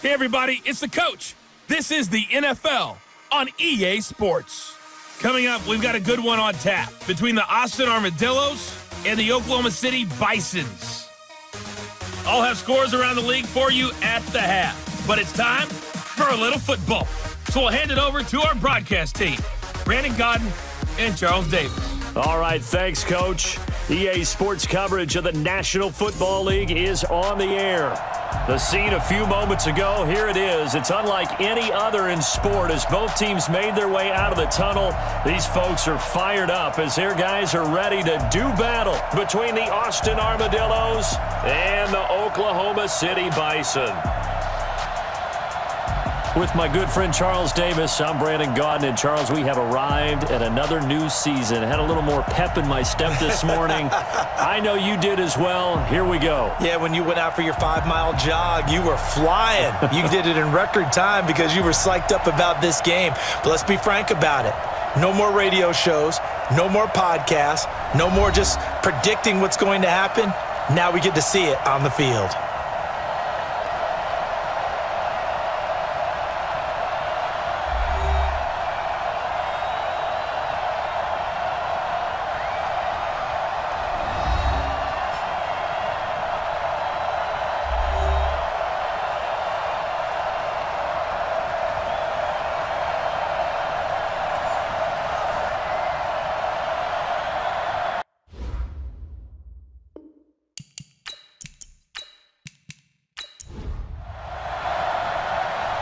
Hey, everybody, it's the coach. This is the NFL on EA Sports. Coming up, we've got a good one on tap between the Austin Armadillos and the Oklahoma City Bisons. I'll have scores around the league for you at the half, but it's time for a little football. So we'll hand it over to our broadcast team, Brandon Godden and Charles Davis. All right, thanks, Coach. EA Sports coverage of the National Football League is on the air. The scene a few moments ago, here it is. It's unlike any other in sport as both teams made their way out of the tunnel. These folks are fired up as their guys are ready to do battle between the Austin Armadillos and the Oklahoma City Bison. With my good friend Charles Davis, I'm Brandon Godden. And Charles, we have arrived at another new season. Had a little more pep in my step this morning. I know you did as well. Here we go. Yeah, when you went out for your 5-mile jog, you were flying. You did it in record time because you were psyched up about this game. But let's be frank about it. No more radio shows, no more podcasts, no more just predicting what's going to happen. Now we get to see it on the field.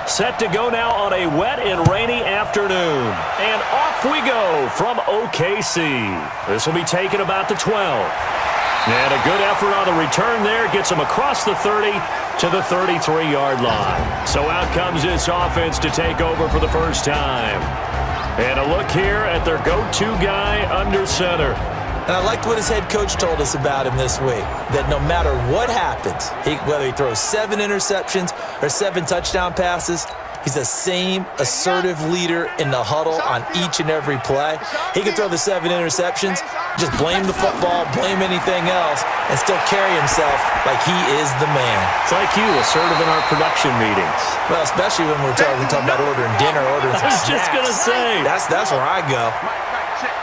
Set to go now on a wet and rainy afternoon. And off we go from OKC. This will be taken about the 12. And a good effort on the return there. Gets him across the 30 to the 33-yard line. So out comes this offense to take over for the first time. And a look here at their go-to guy under center. And I liked what his head coach told us about him this week, that no matter what happens, whether he throws 7 interceptions or 7 touchdown passes, he's the same assertive leader in the huddle on each and every play. He can throw the 7 interceptions, just blame the football, blame anything else, and still carry himself like he is the man. It's like you, assertive in our production meetings. Well, especially when we're talking about ordering dinner, ordering some snacks. I was just going to say. That's where I go.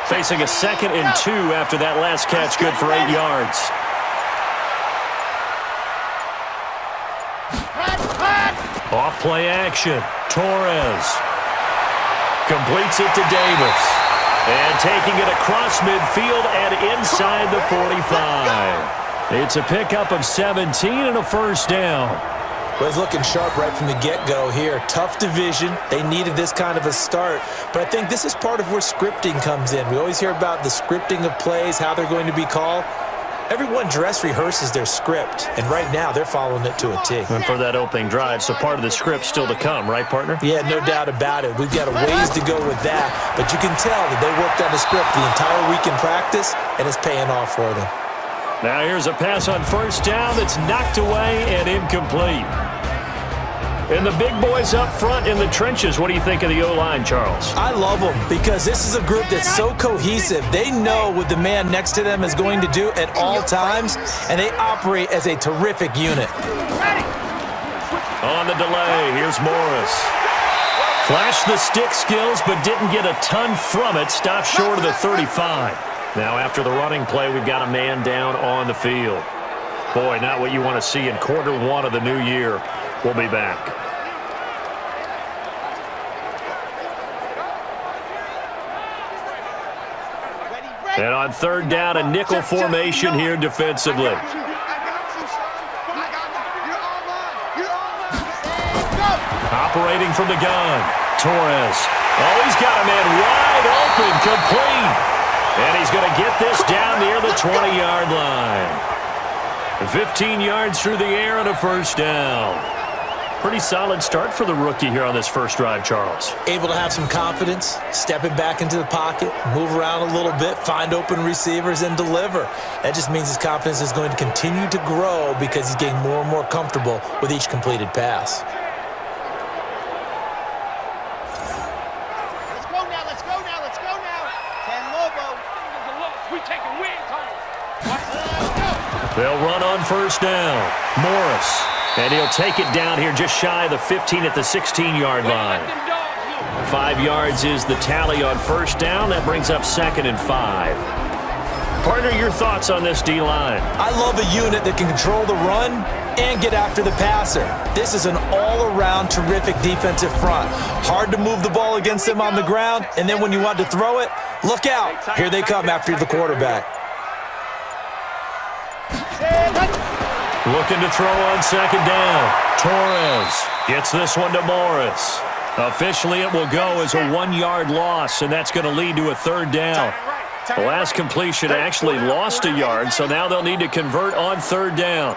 Facing a 2nd and 2 after that last catch, good for 8 yards. Off play action. Torres completes it to Davis. And taking it across midfield and inside the 45. It's a pickup of 17 and a first down. Well, he's looking sharp right from the get-go here. Tough division. They needed this kind of a start. But I think this is part of where scripting comes in. We always hear about the scripting of plays, how they're going to be called. Everyone dress rehearses their script, and right now they're following it to a T. And for that opening drive, so part of the script still to come, right, partner? Yeah, no doubt about it. We've got a ways to go with that, but you can tell that they worked on the script the entire week in practice, and it's paying off for them. Now here's a pass on first down that's knocked away and incomplete. And the big boys up front in the trenches. What do you think of the O-line, Charles? I love them because this is a group that's so cohesive. They know what the man next to them is going to do at all times, and they operate as a terrific unit. On the delay, here's Morris. Flashed the stick skills, but didn't get a ton from it. Stopped short of the 35. Now after the running play, we've got a man down on the field. Boy, not what you want to see in quarter 1 of the new year. We'll be back. And on 3rd down, a nickel formation here defensively. Operating from the gun. Torres. Oh, he's got a man wide open, complete. And he's going to get this down near the 20-yard line. 15 yards through the air and a first down. Pretty solid start for the rookie here on this first drive, Charles. Able to have some confidence, stepping back into the pocket, move around a little bit, find open receivers, and deliver. That just means his confidence is going to continue to grow because he's getting more and more comfortable with each completed pass. Let's go now. 10 Lobo. We taking wins home. They'll run on first down. Morris And he'll take it down here just shy of the 15 at the 16-yard line. 5 yards is the tally on first down. That brings up 2nd and 5. Partner, your thoughts on this D-line? I love a unit that can control the run and get after the passer. This is an all-around terrific defensive front. Hard to move the ball against them on the ground, and then when you want to throw it, look out. Here they come after the quarterback. Looking to throw on 2nd down. Torres gets this one to Morris. Officially, it will go as a 1-yard loss, and that's going to lead to a 3rd down. The last completion actually lost a yard, so now they'll need to convert on 3rd down.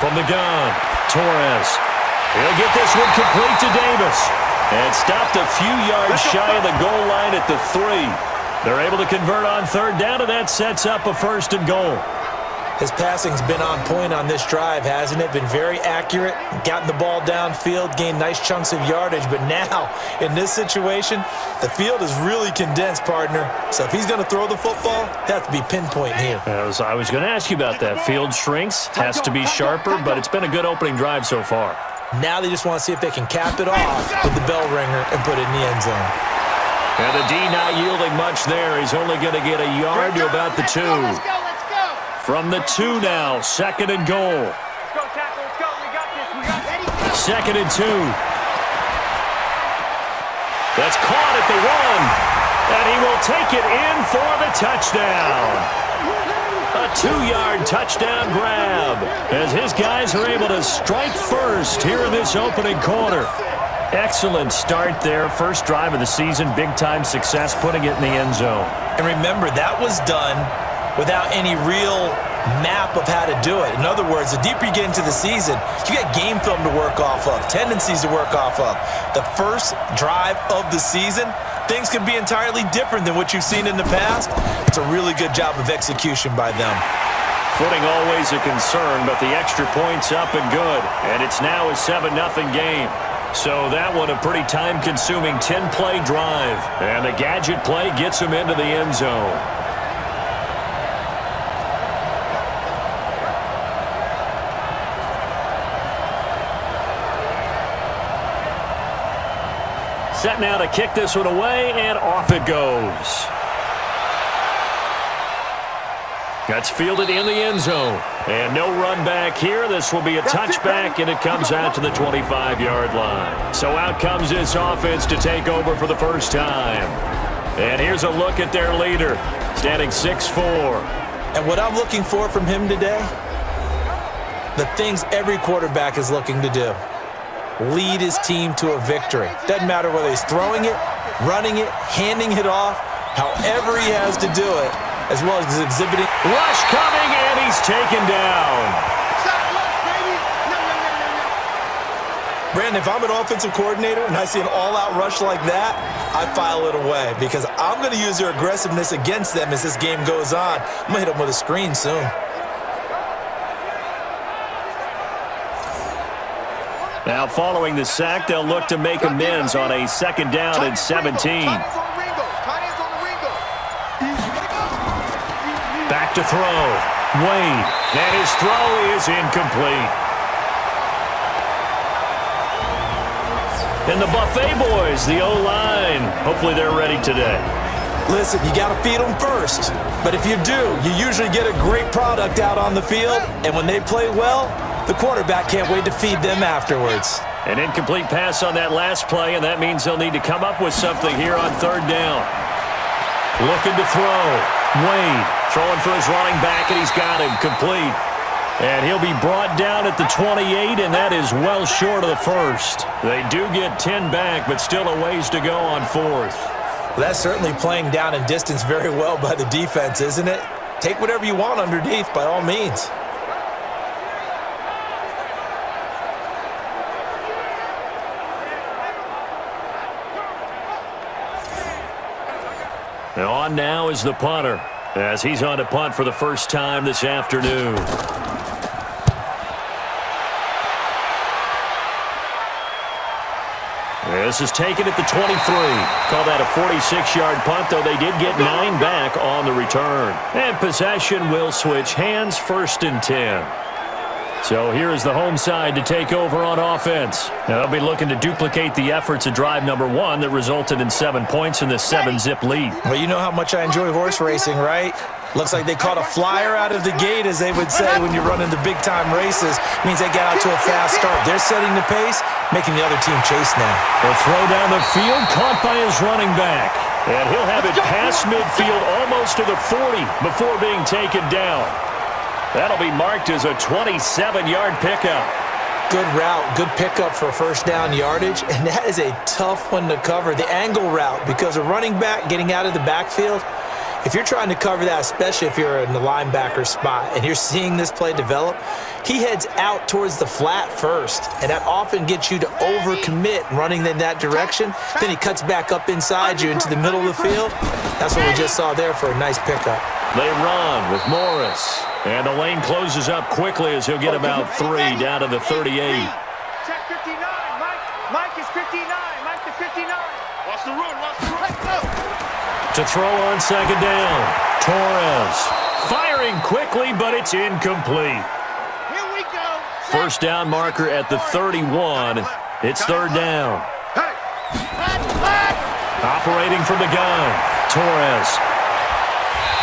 From the gun, Torres. He'll get this one complete to Davis. And stopped a few yards shy of the goal line at the 3. They're able to convert on 3rd down, and that sets up a 1st and goal. His passing's been on point on this drive, hasn't it? Been very accurate, gotten the ball downfield, gained nice chunks of yardage. But now, in this situation, the field is really condensed, partner. So if he's going to throw the football, that has to be pinpoint here. I was going to ask you about that. Field shrinks, has to be sharper, but it's been a good opening drive so far. Now they just want to see if they can cap it off with the bell ringer and put it in the end zone. And the D not yielding much there. He's only going to get a yard to about the 2. Let's go. From the 2 now, 2nd and goal. Let's go, tackle. Let's go. We got this. 2nd and 2. That's caught at the 1. And he will take it in for the touchdown. A 2-yard touchdown grab as his guys are able to strike first here in this opening quarter. Excellent start there. First drive of the season. Big-time success putting it in the end zone. And remember, that was done without any real map of how to do it. In other words, the deeper you get into the season, you got game film to work off of, tendencies to work off of. The first drive of the season, things can be entirely different than what you've seen in the past. It's a really good job of execution by them. Footing always a concern, but the extra point's up and good. And it's now a 7-0 game. So that one a pretty time-consuming 10-play drive. And the gadget play gets him into the end zone. Set now to kick this one away, and off it goes. That's fielded in the end zone. And no run back here. This will be a touchback, and it comes out to the 25-yard line. So out comes this offense to take over for the first time. And here's a look at their leader, standing 6'4". And what I'm looking for from him today, the things every quarterback is looking to do. Lead his team to a victory. Doesn't matter whether he's throwing it, running it, handing it off, however he has to do it, as well as exhibiting. Rush coming, and he's taken down. Brandon, if I'm an offensive coordinator and I see an all-out rush like that, I file it away because I'm going to use their aggressiveness against them as this game goes on. I'm going to hit them with a screen soon. Now, following the sack, they'll look to make amends on a 2nd down and 17. Back to throw. Wade. And his throw is incomplete. And the Buffet boys, the O-line, hopefully they're ready today. Listen, you got to feed them first. But if you do, you usually get a great product out on the field. And when they play well, the quarterback can't wait to feed them afterwards. An incomplete pass on that last play, and that means they'll need to come up with something here on 3rd down. Looking to throw. Wade throwing for his running back, and he's got him complete. And he'll be brought down at the 28, and that is well short of the first. They do get 10 back, but still a ways to go on 4th. Well, that's certainly playing down in distance very well by the defense, isn't it? Take whatever you want underneath, by all means. And on now is the punter, as he's on to punt for the first time this afternoon. This is taken at the 23. Call that a 46-yard punt, though they did get 9 back on the return. And possession will switch hands, 1st and 10. So here is the home side to take over on offense. Now they'll be looking to duplicate the efforts of drive number 1 that resulted in 7 points in this 7-zip lead. Well, you know how much I enjoy horse racing, right? Looks like they caught a flyer out of the gate, as they would say when you're running the big-time races. Means they get out to a fast start. They're setting the pace, making the other team chase now. The throw down the field, caught by his running back. And he'll have it past midfield, almost to the 40, before being taken down. That'll be marked as a 27-yard pickup. Good route, good pickup for first down yardage, and that is a tough one to cover. The angle route, because a running back getting out of the backfield, if you're trying to cover that, especially if you're in the linebacker spot and you're seeing this play develop, he heads out towards the flat first, and that often gets you to overcommit running in that direction. Then he cuts back up inside you into the middle of the field. That's what we just saw there for a nice pickup. They run with Morris, and the lane closes up quickly as he'll get about 3 down to the 38. Check 59, Mike. Mike is 59. Mike to 59. Watch the run, watch the run. Let's go. To throw on 2nd down, Torres. Firing quickly, but it's incomplete. Here we go. 1st down marker at the 31. It's 3rd down. Operating from the gun, Torres.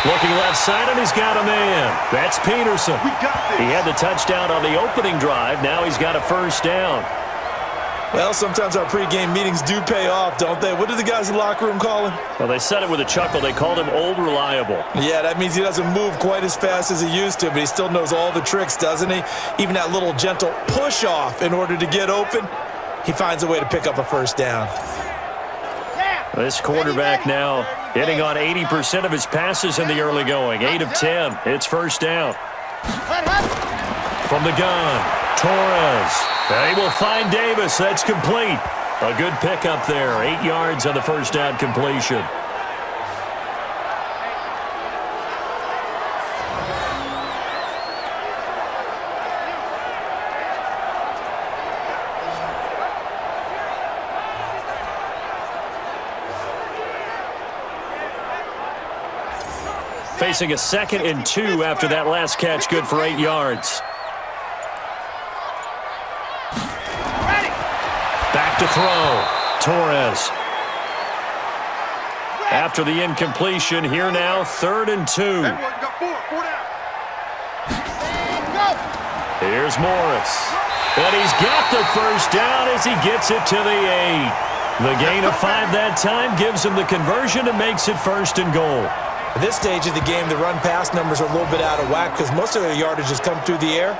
Looking left side, and he's got a man. That's Peterson. He had the touchdown on the opening drive. Now he's got a 1st down. Well, sometimes our pregame meetings do pay off, don't they? What do the guys in the locker room call him? Well, they said it with a chuckle. They called him Old Reliable. Yeah, that means he doesn't move quite as fast as he used to, but he still knows all the tricks, doesn't he? Even that little gentle push-off in order to get open, he finds a way to pick up a 1st down. This quarterback now hitting on 80% of his passes in the early going. 8 of 10. It's 1st down. From the gun, Torres. They will find Davis. That's complete. A good pickup there. 8 yards on the 1st down completion. Facing a 2nd and 2 after that last catch, good for 8 yards. Back to throw, Torres. After the incompletion, here now, 3rd and 2. Here's Morris. And he's got the 1st down as he gets it to the 8. The gain of 5 that time gives him the conversion and makes it 1st and goal. At this stage of the game, the run-pass numbers are a little bit out of whack because most of their yardage has come through the air.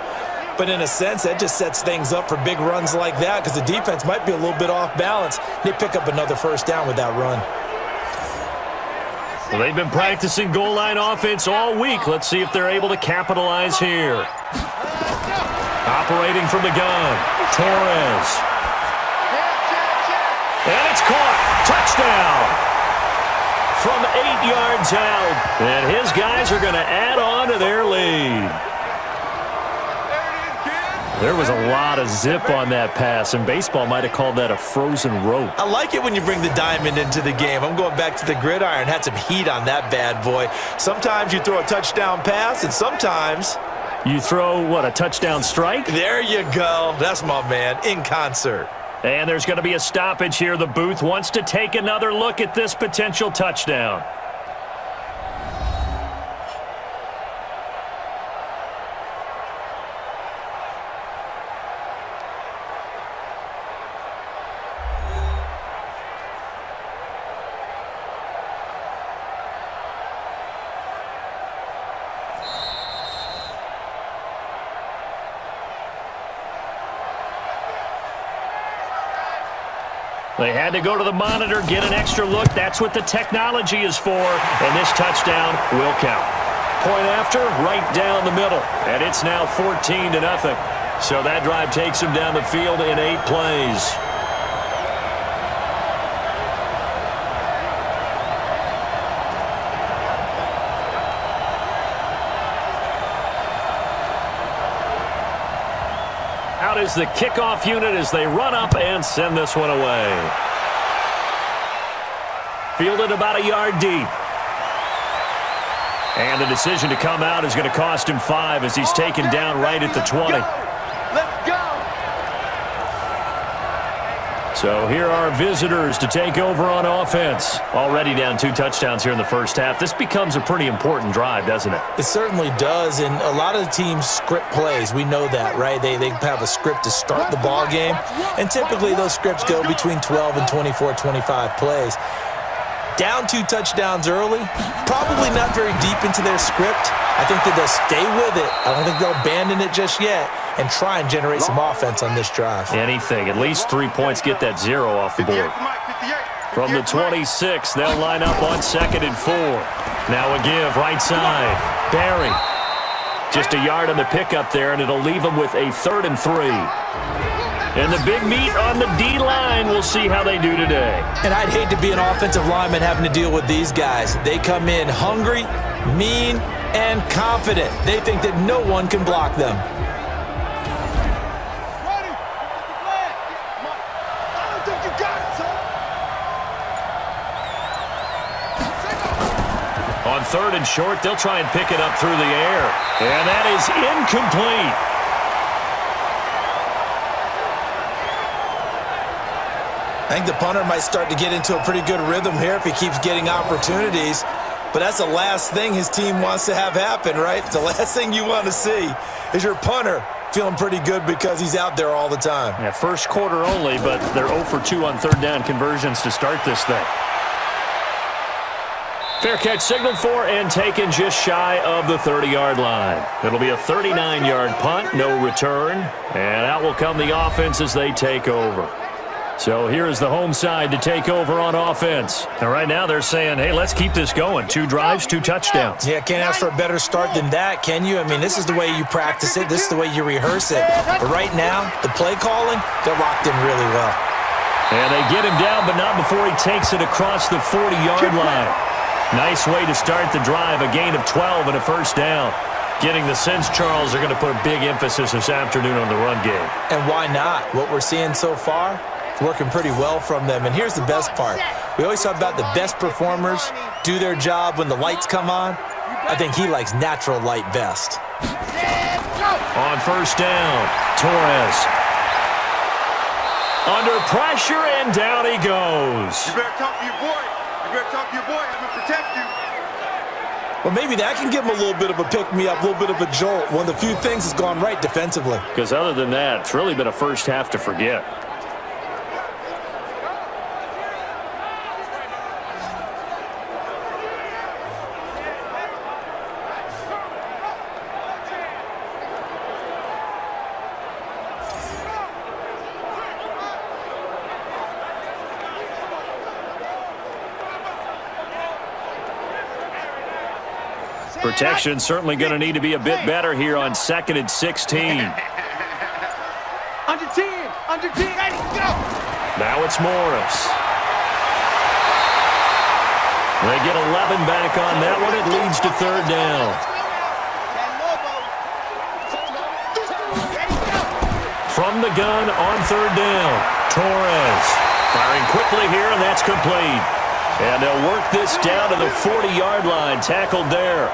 But in a sense, that just sets things up for big runs like that because the defense might be a little bit off balance. They pick up another 1st down with that run. Well, they've been practicing goal line offense all week. Let's see if they're able to capitalize here. Operating from the gun, Torres. And it's caught. Touchdown. From 8 yards out. And his guys are going to add on to their lead. There was a lot of zip on that pass, and baseball might have called that a frozen rope. I like it when you bring the diamond into the game. I'm going back to the gridiron. Had some heat on that bad boy. Sometimes you throw a touchdown pass, and sometimes you throw, what, a touchdown strike? There you go. That's my man, in concert. And there's going to be a stoppage here. The booth wants to take another look at this potential touchdown. They had to go to the monitor, get an extra look. That's what the technology is for. And this touchdown will count. Point after, right down the middle. And it's now 14-0. So that drive takes him down the field in 8 plays. Out is the kickoff unit as they run up and send this one away. Fielded about a yard deep. And the decision to come out is going to cost him 5 as he's taken down right at the 20. Let's go. So here are visitors to take over on offense. Already down 2 touchdowns here in the first half. This becomes a pretty important drive, doesn't it? It certainly does, and a lot of the teams script plays. We know that, right? They have a script to start the ball game, and typically those scripts go between 12 and 24, 25 plays. Down 2 touchdowns early, probably not very deep into their script. I think that they'll stay with it. I don't think they'll abandon it just yet and try and generate some offense on this drive. Anything. At least 3 points, get that 0 off the board. From the 26, they'll line up on 2nd and 4. Now a give, right side. Barry. Just a yard on the pickup there, and it'll leave them with a 3rd and 3. And the big meat on the D-line. We'll see how they do today. And I'd hate to be an offensive lineman having to deal with these guys. They come in hungry, mean, and confident. They think that no one can block them. On 3rd and short, they'll try and pick it up through the air. And that is incomplete. I think the punter might start to get into a pretty good rhythm here if he keeps getting opportunities. But that's the last thing his team wants to have happen, right? The last thing you want to see is your punter feeling pretty good because he's out there all the time. Yeah, first quarter only, but they're 0 for 2 on 3rd down conversions to start this thing. Fair catch signaled for and taken just shy of the 30-yard line. It'll be a 39-yard punt, no return. And out will come the offense as they take over. So here is the home side to take over on offense. And right now they're saying, hey, let's keep this going. 2 drives, 2 touchdowns. Yeah, can't ask for a better start than that, can you? I mean, this is the way you practice it. This is the way you rehearse it. But right now, the play calling, they're locked in really well. And they get him down, but not before he takes it across the 40-yard line. Nice way to start the drive, a gain of 12 and a first down. Getting the sense, Charles, are going to put a big emphasis this afternoon on the run game. And why not? What we're seeing so far, it's working pretty well from them. And here's the best part. We always talk about the best performers do their job when the lights come on. I think he likes natural light best. On first down, Torres. Under pressure, and down he goes. You better talk to your boy. You better talk to your boy. I'm going to protect you. Well, maybe that can give him a little bit of a pick-me-up, a little bit of a jolt. One of the few things has gone right defensively. Because other than that, it's really been a first half to forget. Protection certainly going to need to be a bit better here on 2nd and 16. Under 10, under 10, ready, go! Now it's Morris. They get 11 back on that one. It leads to 3rd down. From the gun on 3rd down, Torres. Firing quickly here, and that's complete. And they'll work this down to the 40-yard line, tackled there.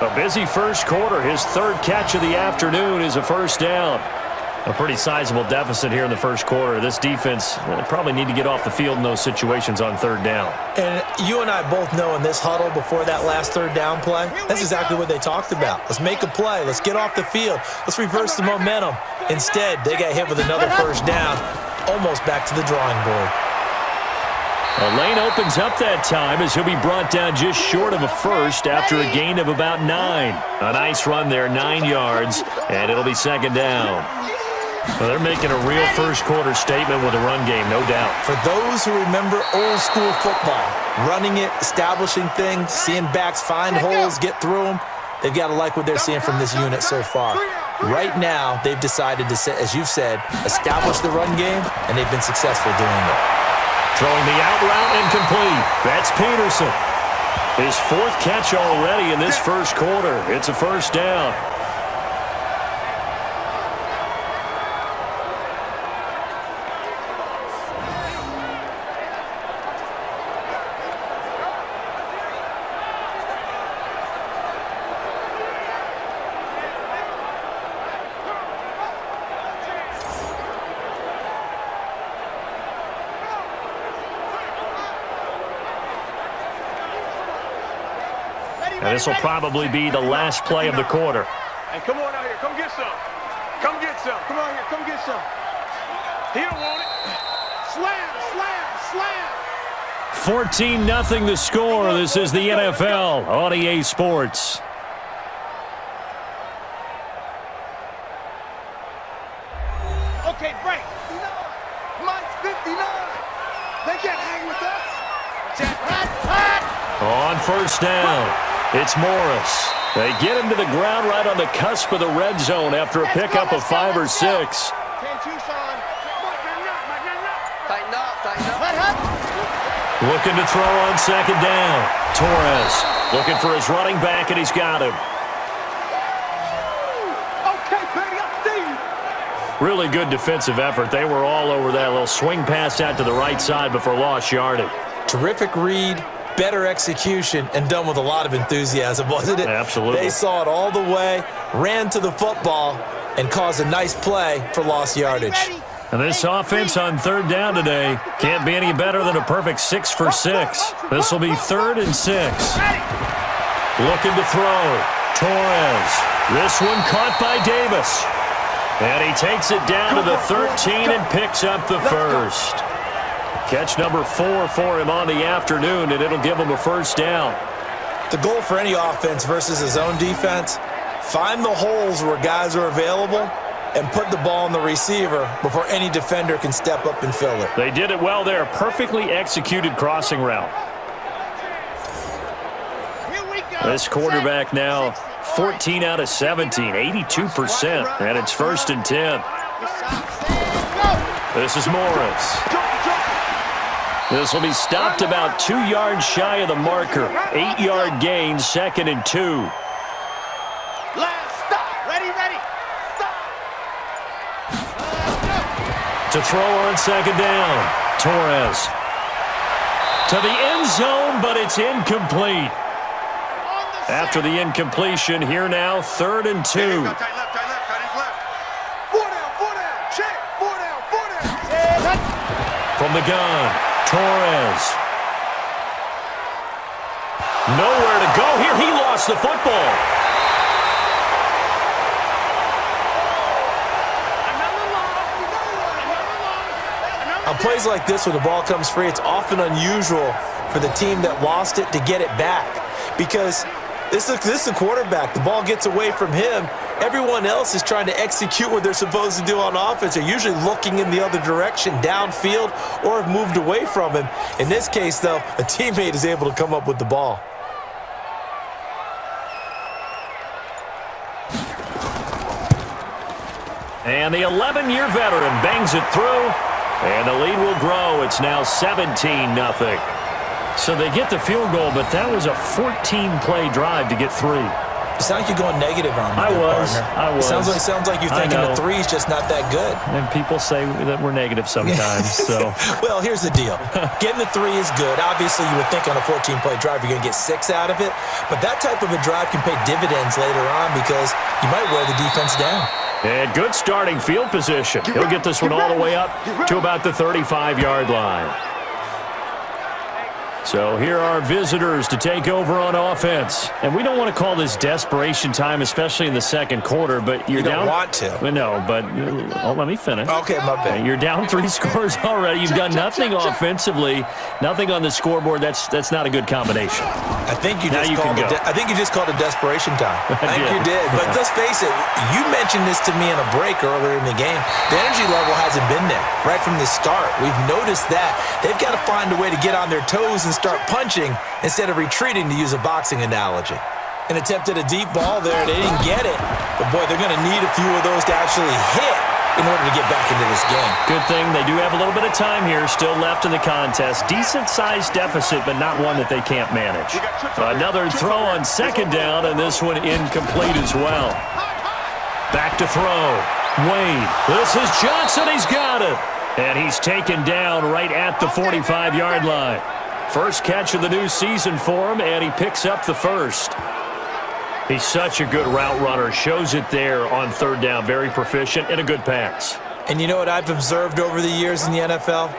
A busy first quarter. His 3rd catch of the afternoon is a first down. A pretty sizable deficit here in the first quarter. This defense probably need to get off the field in those situations on 3rd down. And you and I both know in this huddle before that last 3rd down play, that's exactly what they talked about. Let's make a play. Let's get off the field. Let's reverse the momentum. Instead, they got hit with another first down, almost back to the drawing board. A lane opens up that time as he'll be brought down just short of a first after a gain of about 9. A nice run there, 9 yards, and it'll be 2nd down. Well, they're making a real first quarter statement with a run game, no doubt. For those who remember old school football, running it, establishing things, seeing backs find holes, get through them, they've got to like what they're seeing from this unit so far. Right now, they've decided to, as you've said, establish the run game, and they've been successful doing it. Throwing the out route incomplete. That's Peterson. His 4th catch already in this first quarter. It's a first down. And this will probably be the last play of the quarter. Hey, come on out here. Come get some. Come get some. Come out here. Come get some. He don't want it. Slam, slam, slam. 14-0 the score. This is the NFL on EA Sports. Okay, break. 59. Mike's 59. They can't hang with us. On first down, it's Morris. They get him to the ground right on the cusp of the red zone after a pickup of 5 or 6. Tighten up, tighten up. Looking to throw on second down. Torres looking for his running back, and he's got him. Okay, baby, I see you. Really good defensive effort. They were all over that little swing pass out to the right side before lost yardage. Terrific read, better execution, and done with a lot of enthusiasm, wasn't it? Absolutely. They saw it all the way, ran to the football, and caused a nice play for lost yardage. And this offense on third down today can't be any better than a perfect 6 for 6. This will be 3rd and 6. Looking to throw. Torres. This one caught by Davis. And he takes it down to the 13 and picks up the first. Catch number 4 for him on the afternoon, and it'll give him a first down. The goal for any offense versus his own defense, find the holes where guys are available and put the ball on the receiver before any defender can step up and fill it. They did it well there. Perfectly executed crossing route. This quarterback now 14 out of 17, 82%, and it's 1st and 10. This is Morris. This will be stopped about 2 yards shy of the marker. 8-yard gain, 2nd and 2. To throw on second down. Torres. To the end zone, but it's incomplete. After the incompletion, here now, 3rd and 2. From the gun, Torres. Nowhere to go here. He lost the football. On plays like this where the ball comes free, it's often unusual for the team that lost it to get it back because this is a quarterback. The ball gets away from him. Everyone else is trying to execute what they're supposed to do on offense. They're usually looking in the other direction, downfield, or have moved away from him. In this case, though, a teammate is able to come up with the ball. And the 11-year veteran bangs it through, and the lead will grow. It's now 17-0. So they get the field goal, but that was a 14-play drive to get 3. It sounds like you're going negative on me. I was. Sounds like you're thinking the 3's just not that good. And people say that we're negative sometimes. So, well, here's the deal. Getting the 3 is good. Obviously, you would think on a 14-play drive you're going to get 6 out of it. But that type of a drive can pay dividends later on because you might wear the defense down. And good starting field position. He'll get this one all the way up to about the 35-yard line. So here are visitors to take over on offense. And we don't want to call this desperation time, especially in the second quarter, but you're down. You don't want to. No, but let me finish. Okay, my bad. You're down 3 scores already. You've done nothing offensively, nothing on the scoreboard. That's not a good combination. I think you just called it desperation time. I think you did. But let's face it, you mentioned this to me in a break earlier in the game. The energy level hasn't been there right from the start. We've noticed that. They've got to find a way to get on their toes and start punching instead of retreating, to use a boxing analogy. And attempted a deep ball there. They didn't get it. But, boy, they're going to need a few of those to actually hit in order to get back into this game. Good thing they do have a little bit of time here still left in the contest. Decent-sized deficit, but not one that they can't manage. Another throw on second down, and this one incomplete as well. Back to throw. Wade. This is Johnson. He's got it. And he's taken down right at the 45-yard line. First catch of the new season for him, and he picks up the first. He's such a good route runner. Shows it there on third down. Very proficient and a good pass. And you know what I've observed over the years in the NFL?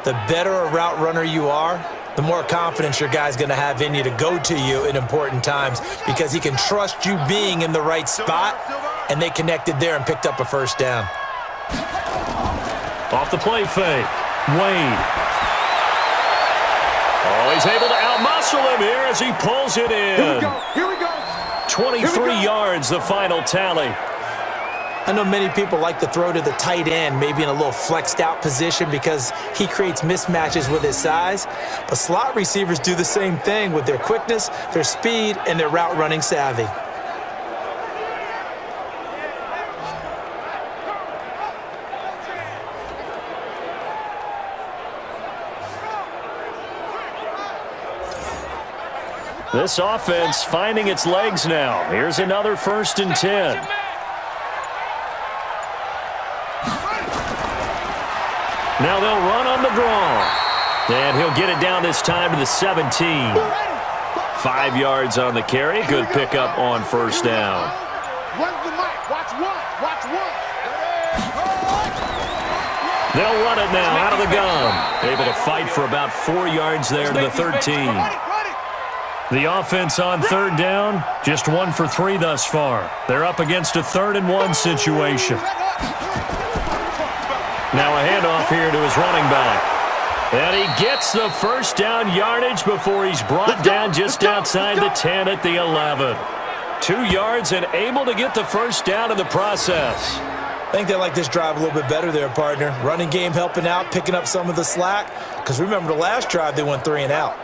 The better a route runner you are, the more confidence your guy's going to have in you to go to you in important times because he can trust you being in the right spot, and they connected there and picked up a first down. Off the play fake, Wade. Oh, he's able to outmuscle him here as he pulls it in. Here we go. 23 yards, the final tally. I know many people like to throw to the tight end, maybe in a little flexed out position because he creates mismatches with his size. But slot receivers do the same thing with their quickness, their speed, and their route running savvy. This offense finding its legs now. Here's another 1st and 10. Now they'll run on the draw. And he'll get it down this time to the 17. 5 yards on the carry. Good pickup on first down. They'll run it now out of the gun. Able to fight for about 4 yards there to the 13. The offense on 3rd down, just 1 for 3 thus far. They're up against a 3rd and 1 situation. Now a handoff here to his running back. And he gets the first down yardage before he's brought down just outside the 10 at the 11. 2 yards and able to get the first down in the process. I think they like this drive a little bit better there, partner. Running game helping out, picking up some of the slack. Because remember the last drive, they went 3 and out.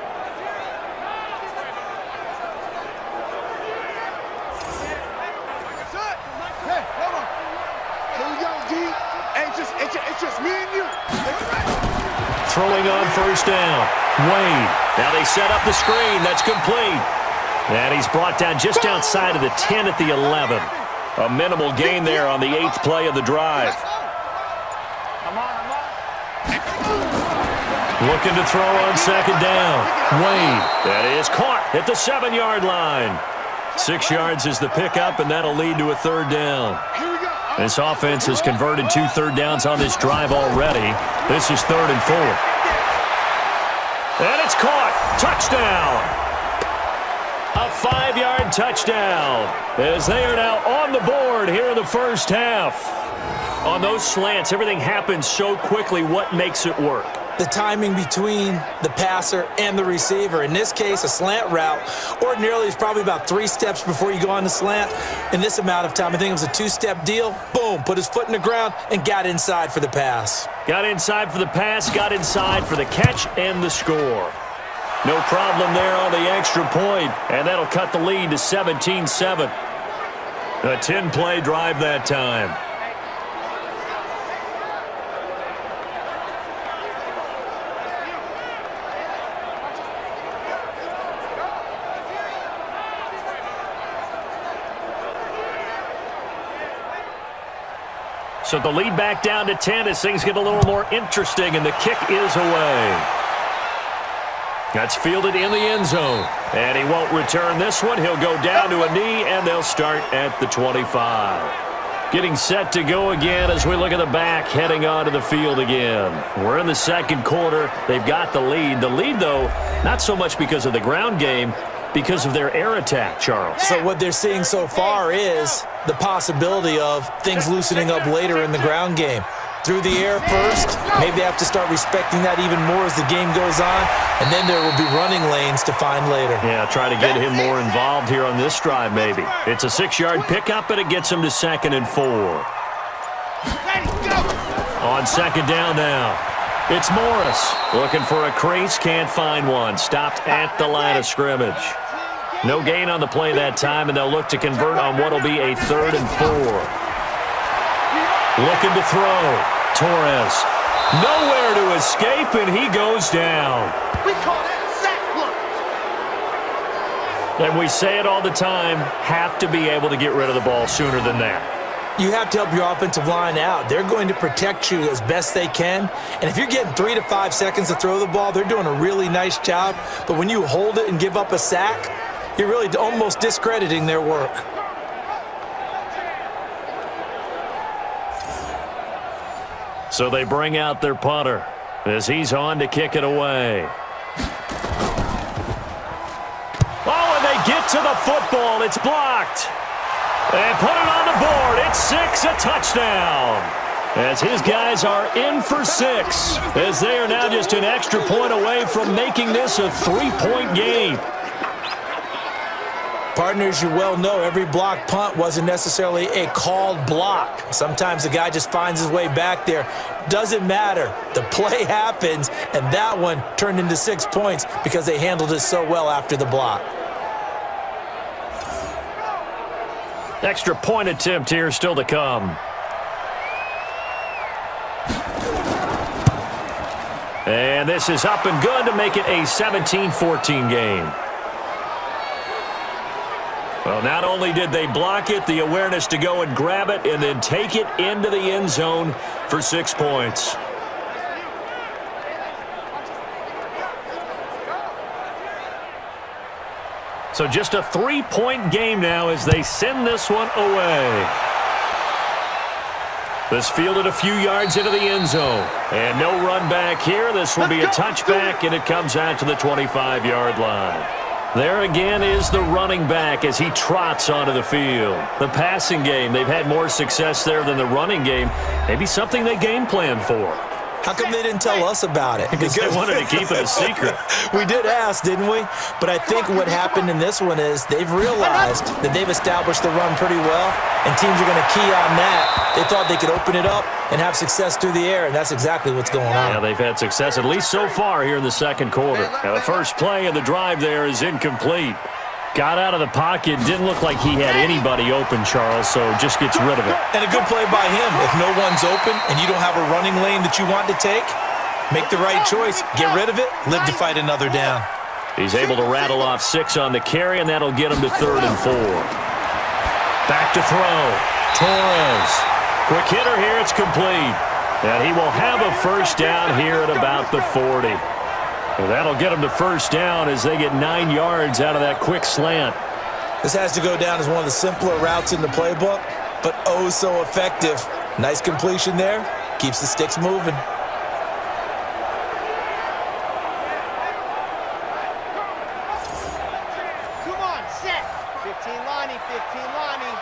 Throwing on first down. Wade. Now they set up the screen. That's complete. And he's brought down just outside of the 10 at the 11. A minimal gain there on the 8th play of the drive. Looking to throw on 2nd down. Wade. That is caught at the 7-yard line. 6 yards is the pickup, and that'll lead to a 3rd down. This offense has converted 2 third downs on this drive already. This is 3rd and 4. And it's caught. Touchdown. A 5-yard touchdown as they are now on the board here in the first half. On those slants, everything happens so quickly. What makes it work? The timing between the passer and the receiver. In this case, a slant route ordinarily is probably about 3 steps before you go on the slant. In this amount of time, I think it was a 2-step deal. Boom, put his foot in the ground and got inside for the pass. Got inside for the pass, got inside for the catch and the score. No problem there on the extra point, and that'll cut the lead to 17-7. A 10-play drive that time. So the lead back down to 10 as things get a little more interesting, and the kick is away. That's fielded in the end zone. And he won't return this one. He'll go down to a knee, and they'll start at the 25. Getting set to go again as we look at the back, heading onto the field again. We're in the 2nd quarter. They've got the lead. The lead, though, not so much because of the ground game, because of their air attack, Charles. So what they're seeing so far is the possibility of things loosening up later in the ground game. Through the air first, maybe they have to start respecting that even more as the game goes on, and then there will be running lanes to find later. Yeah, try to get him more involved here on this drive maybe. It's a 6-yard pickup, and it gets him to 2nd and 4. On 2nd down now. It's Morris looking for a crease, can't find one. Stopped at the line of scrimmage. No gain on the play that time, and they'll look to convert on what will be a 3rd and 4. Looking to throw. Torres. Nowhere to escape, and he goes down. We call that sack block. And we say it all the time, have to be able to get rid of the ball sooner than that. You have to help your offensive line out. They're going to protect you as best they can. And if you're getting 3 to 5 seconds to throw the ball, they're doing a really nice job. But when you hold it and give up a sack, you're really almost discrediting their work. So they bring out their punter as he's on to kick it away. to the football. It's blocked. And put it on the board. It's 6, a touchdown. As his guys are in for 6, as they are now just an extra point away from making this a 3-point game. Partners, you well know every block punt wasn't necessarily a called block. Sometimes the guy just finds his way back there. Doesn't matter. The play happens, and that one turned into 6 points because they handled it so well after the block. Extra point attempt here still to come. And this is up and good to make it a 17-14 game. Well, not only did they block it, the awareness to go and grab it and then take it into the end zone for 6 points. So just a 3-point game now as they send this one away. This fielded a few yards into the end zone. And no run back here. This will be a touchback, and it comes out to the 25-yard line. There again is the running back as he trots onto the field. The passing game, they've had more success there than the running game. Maybe something they game plan for. How come they didn't tell us about it? Because they wanted to keep it a secret. We did ask, didn't we? But I think what happened in this one is they've realized that they've established the run pretty well, and teams are going to key on that. They thought they could open it up and have success through the air, and that's exactly what's going on. Yeah, they've had success at least so far here in the second quarter. Now, the first play of the drive there is incomplete. Got out of the pocket, didn't look like he had anybody open, Charles, so just gets rid of it. And a good play by him. If no one's open and you don't have a running lane that you want to take, make the right choice, get rid of it, live to fight another down. He's able to rattle off 6 on the carry, and that'll get him to 3rd and 4. Back to throw. Torres. Quick hitter here, it's complete. And he will have a first down here at about the 40. Well, that'll get them to first down as they get 9 yards out of that quick slant. This has to go down as one of the simpler routes in the playbook, but oh so effective. Nice completion there. Keeps the sticks moving. Come on, set. 15 Lonnie, 15 Lonnie.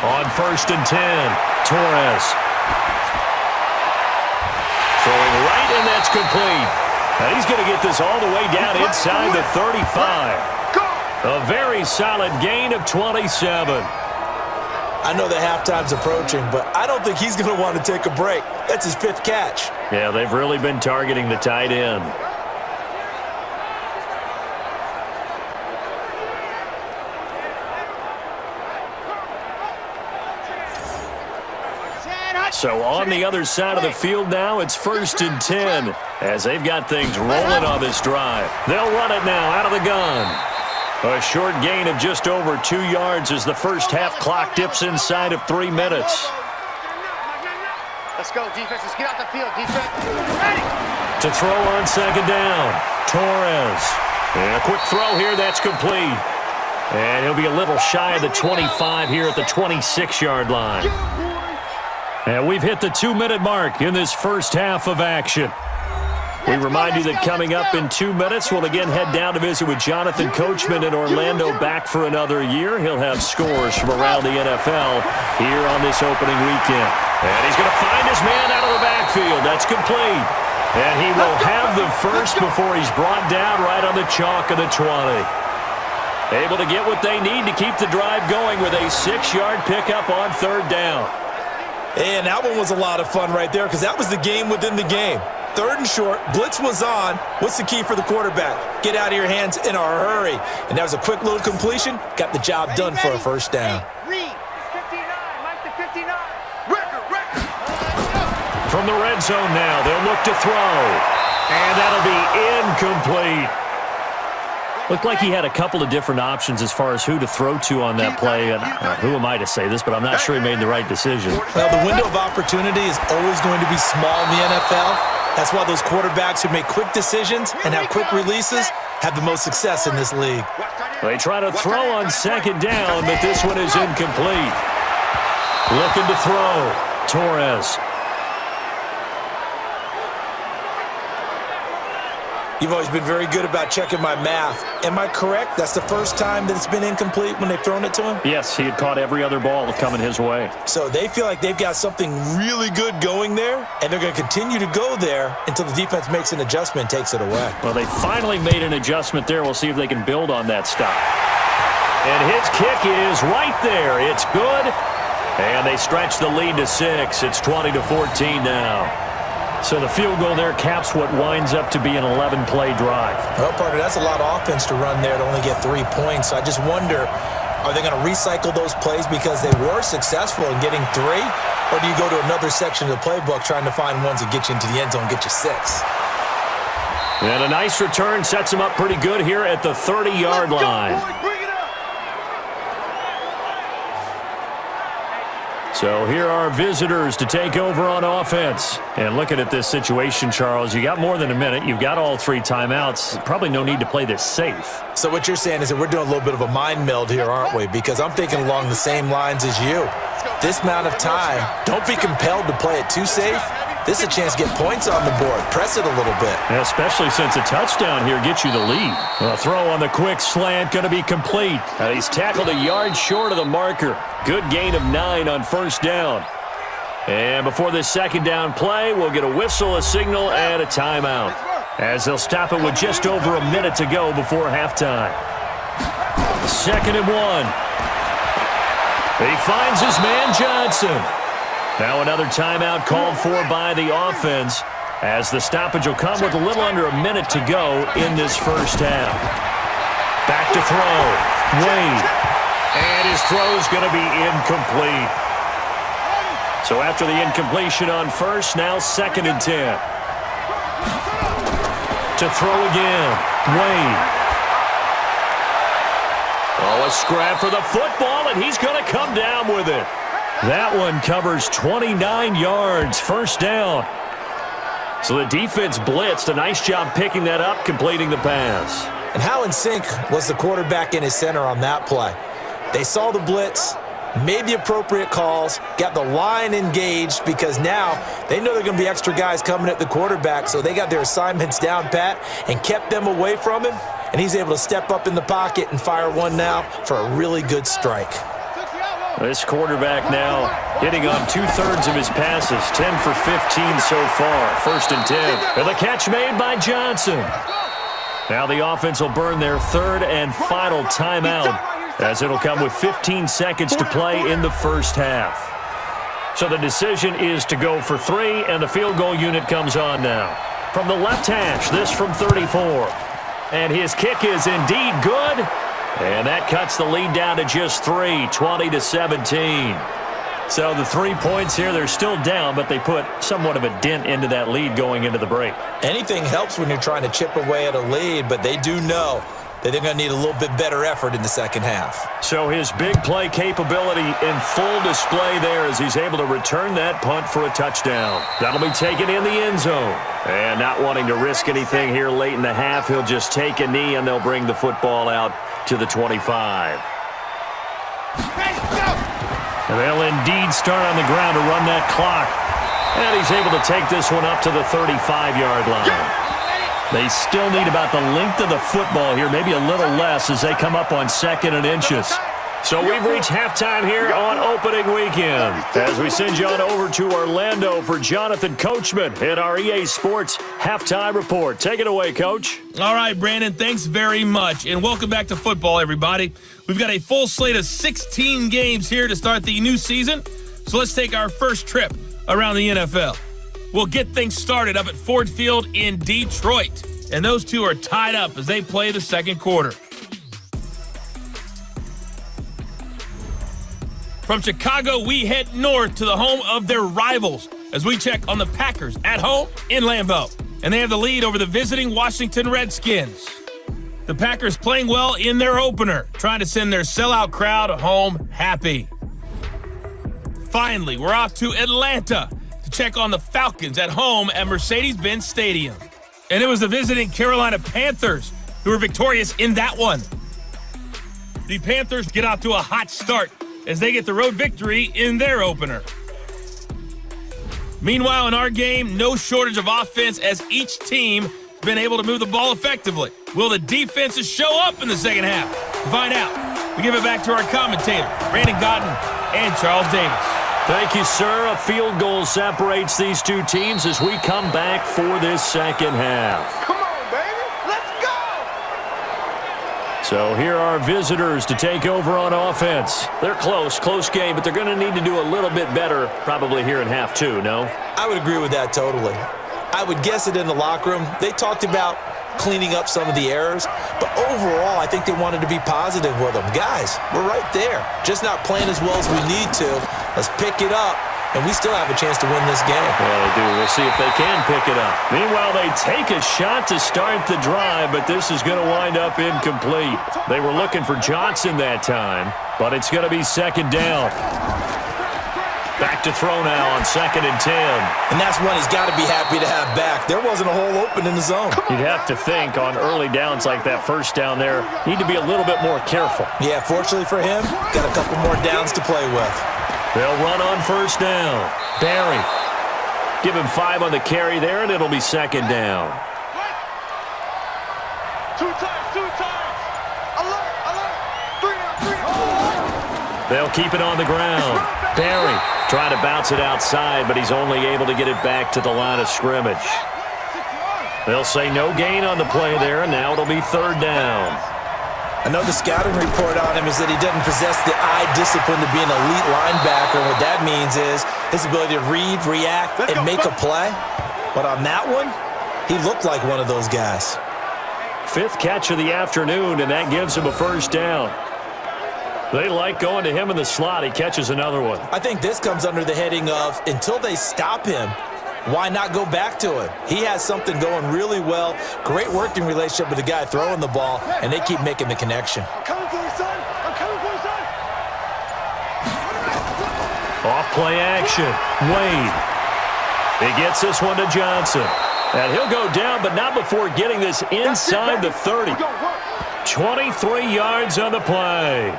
On 1st and 10, Torres. Throwing right, and that's complete. Now he's going to get this all the way down inside the 35. A very solid gain of 27. I know the halftime's approaching, but I don't think he's going to want to take a break. That's his 5th catch. Yeah, they've really been targeting the tight end. So on the other side of the field now, it's 1st and 10 as they've got things rolling on this drive. They'll run it now out of the gun. A short gain of just over 2 yards as the first half clock dips inside of 3 minutes. Let's go, defense. Let's get out the field, defense. Ready. To throw on 2nd down, Torres. And a quick throw here, that's complete. And he'll be a little shy of the 25 here at the 26-yard line. And we've hit the 2-minute mark in this first half of action. We remind you that coming up in 2 minutes, we'll again head down to visit with Jonathan Coachman in Orlando, back for another year. He'll have scores from around the NFL here on this opening weekend. And he's going to find his man out of the backfield. That's complete. And he will have the first before he's brought down right on the chalk of the 20. Able to get what they need to keep the drive going with a 6-yard pickup on 3rd down. And that one was a lot of fun right there because that was the game within the game. 3rd and short, blitz was on. What's the key for the quarterback? Get out of your hands in a hurry. And that was a quick little completion. Got the job done for a first down. Read. 59, Mike the 59. Record. From the red zone now, they'll look to throw. And that'll be incomplete. Looked like he had a couple of different options as far as who to throw to on that play. And who am I to say this, but I'm not sure he made the right decision. Well, the window of opportunity is always going to be small in the NFL. That's why those quarterbacks who make quick decisions and have quick releases have the most success in this league. They try to throw on 2nd down, but this one is incomplete. Looking to throw. Torres. You've always been very good about checking my math. Am I correct? That's the first time that it's been incomplete when they've thrown it to him? Yes, he had caught every other ball coming his way. So they feel like they've got something really good going there, and they're going to continue to go there until the defense makes an adjustment and takes it away. Well, they finally made an adjustment there. We'll see if they can build on that stop. And his kick is right there. It's good. And they stretch the lead to 6. It's 20-14 now. So the field goal there caps what winds up to be an 11-play drive. Well, partner, that's a lot of offense to run there to only get 3 points. So I just wonder, are they going to recycle those plays because they were successful in getting 3? Or do you go to another section of the playbook trying to find ones that get you into the end zone and get you 6? And a nice return sets him up pretty good here at the 30-yard line. So here are visitors to take over on offense. And looking at this situation, Charles, you got more than a minute. You've got all 3 timeouts. Probably no need to play this safe. So what you're saying is that we're doing a little bit of a mind meld here, aren't we? Because I'm thinking along the same lines as you. This amount of time, don't be compelled to play it too safe. This is a chance to get points on the board. Press it a little bit. Yeah, especially since a touchdown here gets you the lead. A throw on the quick slant going to be complete. He's tackled a yard short of the marker. Good gain of 9 on first down. And before this second down play, we'll get a whistle, a signal, and a timeout, as they'll stop it with just over a minute to go before halftime. 2nd and 1. He finds his man Johnson. Now another timeout called for by the offense, as the stoppage will come with a little under a minute to go in this first half. Back to throw. Wade. And his throw's going to be incomplete. So after the incompletion on first, now 2nd and 10. To throw again. Wade. Oh, a scrap for the football, and he's going to come down with it. That one covers 29 yards, first down. So the defense blitzed. A nice job picking that up, completing the pass. And how in sync was the quarterback in his center on that play? They saw the blitz, made the appropriate calls, got the line engaged, because now they know there are going to be extra guys coming at the quarterback, so they got their assignments down pat and kept them away from him, and he's able to step up in the pocket and fire one now for a really good strike. This quarterback now hitting on 2/3 of his passes, 10 for 15 so far, 1st and 10. And the catch made by Johnson. Now the offense will burn their 3rd and final timeout, as it'll come with 15 seconds to play in the first half. So the decision is to go for 3, and the field goal unit comes on now. From the left hash, this from 34. And his kick is indeed good. And that cuts the lead down to just 3, 20-17. So the 3 points here, they're still down, but they put somewhat of a dent into that lead going into the break. Anything helps when you're trying to chip away at a lead, but they do know that they're going to need a little bit better effort in the second half. So his big play capability in full display there as he's able to return that punt for a touchdown. That'll be taken in the end zone. And not wanting to risk anything here late in the half, he'll just take a knee, and they'll bring the football out to the 25. And they'll indeed start on the ground to run that clock. And he's able to take this one up to the 35-yard line. They still need about the length of the football here, maybe a little less, as they come up on 2nd and inches. So we've reached halftime here on opening weekend, as we send you on over to Orlando for Jonathan Coachman at our EA Sports Halftime Report. Take it away, Coach. All right, Brandon, thanks very much. And welcome back to football, everybody. We've got a full slate of 16 games here to start the new season. So let's take our first trip around the NFL. We'll get things started up at Ford Field in Detroit. And those two are tied up as they play the second quarter. From Chicago, we head north to the home of their rivals as we check on the Packers at home in Lambeau. And they have the lead over the visiting Washington Redskins. The Packers playing well in their opener, trying to send their sellout crowd home happy. Finally, we're off to Atlanta to check on the Falcons at home at Mercedes-Benz Stadium. And it was the visiting Carolina Panthers who were victorious in that one. The Panthers get off to a hot start as they get the road victory in their opener. Meanwhile, in our game, no shortage of offense as each team been able to move the ball effectively. Will the defenses show up in the second half? To find out, we give it back to our commentators, Brandon Cotton and Charles Davis. Thank you, sir. A field goal separates these two teams as we come back for this second half. Come on, baby. Let's go. So here are visitors to take over on offense. They're close game, but they're going to need to do a little bit better probably here in half two, no? I would agree with that totally. I would guess it in the locker room. They talked about cleaning up some of the errors, but overall, I think they wanted to be positive with them. Guys, we're right there. Just not playing as well as we need to. Let's pick it up, and we still have a chance to win this game. Yeah, they do. We'll see if they can pick it up. Meanwhile, they take a shot to start the drive, but this is going to wind up incomplete. They were looking for Johnson that time, but it's going to be second down. Back to throw now on 2nd and 10. And that's one he's got to be happy to have back. There wasn't a hole open in the zone. You'd have to think on early downs like that first down there, need to be a little bit more careful. Yeah, fortunately for him, got a couple more downs to play with. They'll run on first down. Barry. Give him 5 on the carry there, and it'll be second down. Two times. Alert. 3 They'll keep it on the ground. Barry trying to bounce it outside, but he's only able to get it back to the line of scrimmage. They'll say no gain on the play there, and now it'll be third down. I know the scouting report on him is that he doesn't possess the eye discipline to be an elite linebacker. What that means is his ability to read, react, and make a play. But on that one, he looked like one of those guys. 5th catch of the afternoon, and that gives him a first down. They like going to him in the slot. He catches another one. I think this comes under the heading of until they stop him, why not go back to him? He has something going really well. Great working relationship with the guy throwing the ball, and they keep making the connection. I'm coming for you, son. Off play action. Wade. He gets this one to Johnson. And he'll go down, but not before getting this inside the 30. 23 yards on the play.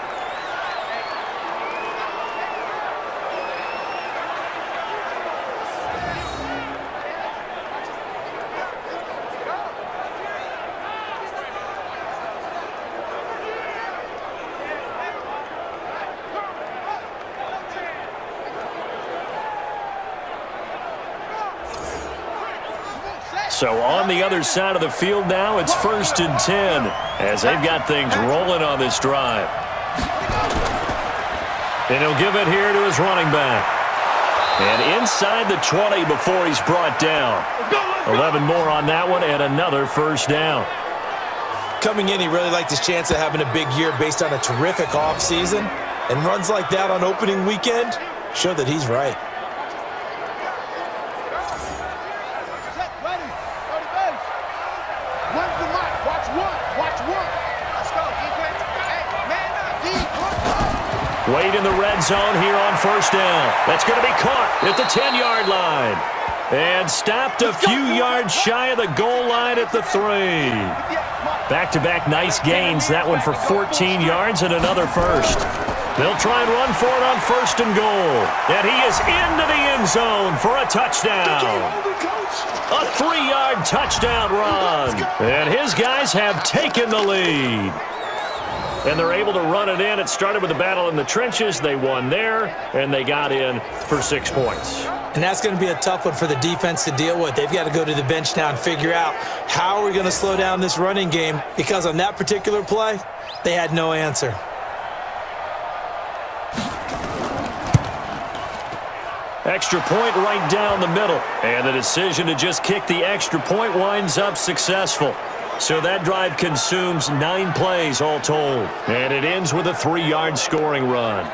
So on the other side of the field now, it's 1st and 10 as they've got things rolling on this drive. And he'll give it here to his running back. And inside the 20 before he's brought down. 11 more on that one and another first down. Coming in, he really liked his chance of having a big year based on a terrific offseason. And runs like that on opening weekend show that he's right. Wade in the red zone here on first down. That's going to be caught at the 10-yard line. And stopped a few yards shy of the goal line at the 3. Back-to-back nice gains. That one for 14 yards and another first. They'll try and run for it on 1st and goal. And he is into the end zone for a touchdown. A 3-yard touchdown run. And his guys have taken the lead. And they're able to run it in. It started with a battle in the trenches. They won there, and they got in for 6 points. And that's going to be a tough one for the defense to deal with. They've got to go to the bench now and figure out how are we going to slow down this running game, because on that particular play, they had no answer. Extra point right down the middle. And the decision to just kick the extra point winds up successful. So that drive consumes 9 plays all told. And it ends with a 3-yard scoring run.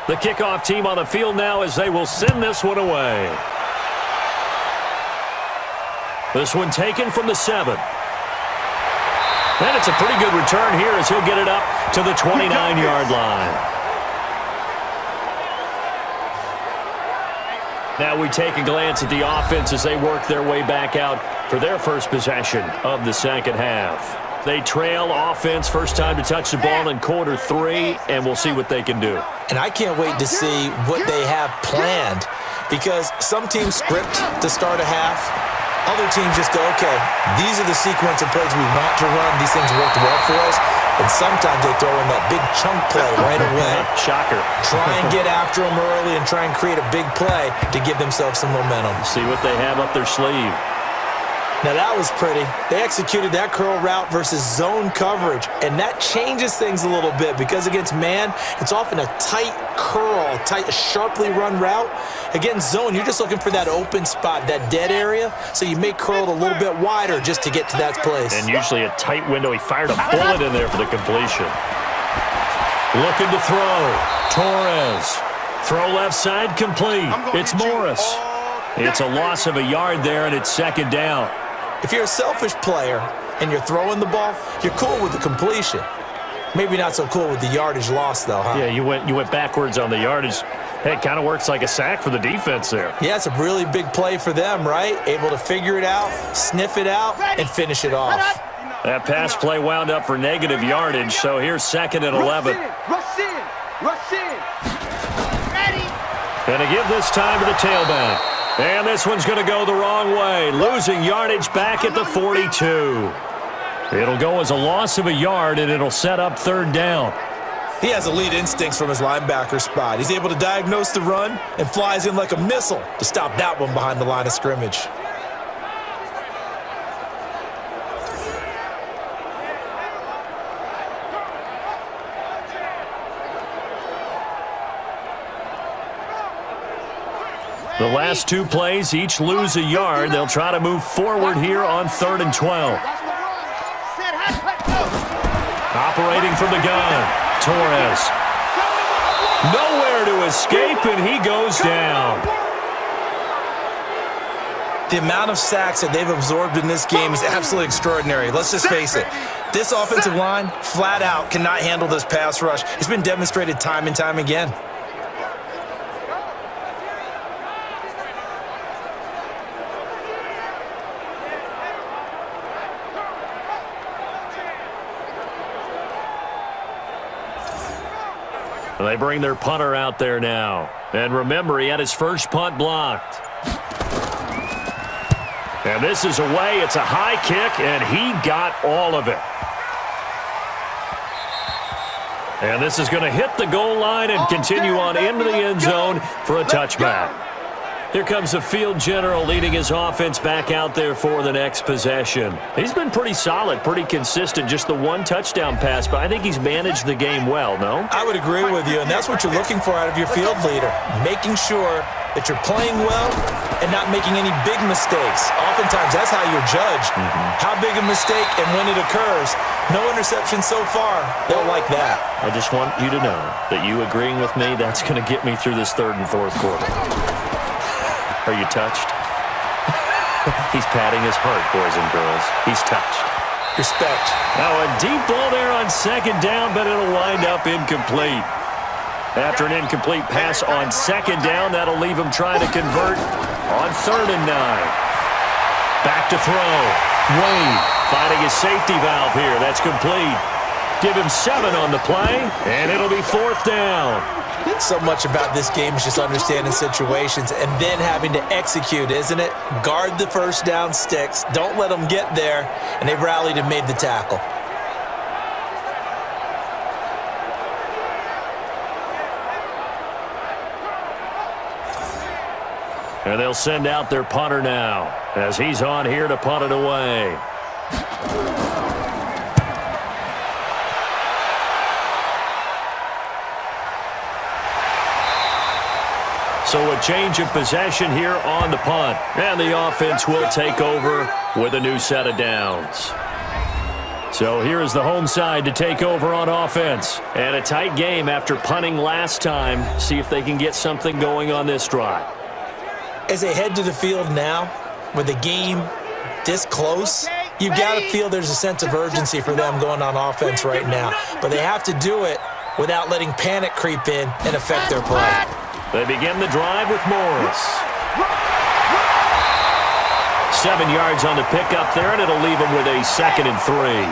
The kickoff team on the field now as they will send this one away. This one taken from the 7. And it's a pretty good return here as he'll get it up to the 29-yard line. Now we take a glance at the offense as they work their way back out for their first possession of the second half. They trail offense, first time to touch the ball in quarter 3, and we'll see what they can do. And I can't wait to see what they have planned, because some teams script to start a half. Other teams just go, okay, these are the sequence of plays we want to run. These things worked well for us. And sometimes they throw in that big chunk play right away. Shocker. Try and get after them early and try and create a big play to give themselves some momentum. See what they have up their sleeve. Now that was pretty. They executed that curl route versus zone coverage, and that changes things a little bit because against man, it's often a tight curl, sharply run route. Against zone, you're just looking for that open spot, that dead area, so you may curl it a little bit wider just to get to that place. And usually a tight window. He fired a bullet in there for the completion. Looking to throw. Torres. Throw left side complete. It's Morris. It's a loss of a yard there, and it's second down. If you're a selfish player and you're throwing the ball, you're cool with the completion. Maybe not so cool with the yardage loss, though, huh? Yeah, you went backwards on the yardage. Hey, it kind of works like a sack for the defense there. Yeah, it's a really big play for them, right? Able to figure it out, sniff it out, and finish it off. That pass play wound up for negative yardage, so here's second and 11. Rush in. Rush in. Ready. And to give this time to the tailback. And this one's going to go the wrong way, losing yardage back at the 42. It'll go as a loss of a yard, and it'll set up third down. He has elite instincts from his linebacker spot. He's able to diagnose the run and flies in like a missile to stop that one behind the line of scrimmage. The last two plays each lose a yard. They'll try to move forward here on 3rd and 12. Operating from the gun, Torres. Nowhere to escape, and he goes down. The amount of sacks that they've absorbed in this game is absolutely extraordinary. Let's just face it. This offensive line, flat out, cannot handle this pass rush. It's been demonstrated time and time again. They bring their punter out there now. And remember, he had his first punt blocked. And this is away. It's a high kick, and he got all of it. And this is going to hit the goal line and continue on into the end zone for a touchback. Here comes the field general leading his offense back out there for the next possession. He's been pretty solid, pretty consistent, just the one touchdown pass, but I think he's managed the game well, no? I would agree with you, and that's what you're looking for out of your field leader, making sure that you're playing well and not making any big mistakes. Oftentimes, that's how you're judged. How big a mistake and when it occurs. No interception so far. They'll like that. I just want you to know that you agreeing with me, that's going to get me through this 3rd and 4th quarter. Are you touched? He's patting his heart, boys and girls. He's touched. Respect. Now a deep ball there on second down, but it'll wind up incomplete. After an incomplete pass on second down, that'll leave him trying to convert on 3rd and 9. Back to throw. Wade finding his safety valve here. That's complete. Give him 7 on the play, and it'll be 4th down. So much about this game is just understanding situations and then having to execute, isn't it? Guard the first down sticks. Don't let them get there. And they rallied and made the tackle. And they'll send out their punter now as he's on here to punt it away. So a change of possession here on the punt. And the offense will take over with a new set of downs. So here's the home side to take over on offense. And a tight game after punting last time. See if they can get something going on this drive. As they head to the field now, with the game this close, you've got to feel there's a sense of urgency for them going on offense right now. But they have to do it without letting panic creep in and affect their play. They begin the drive with Morris. 7 yards on the pickup there, and it'll leave them with a 2nd and 3.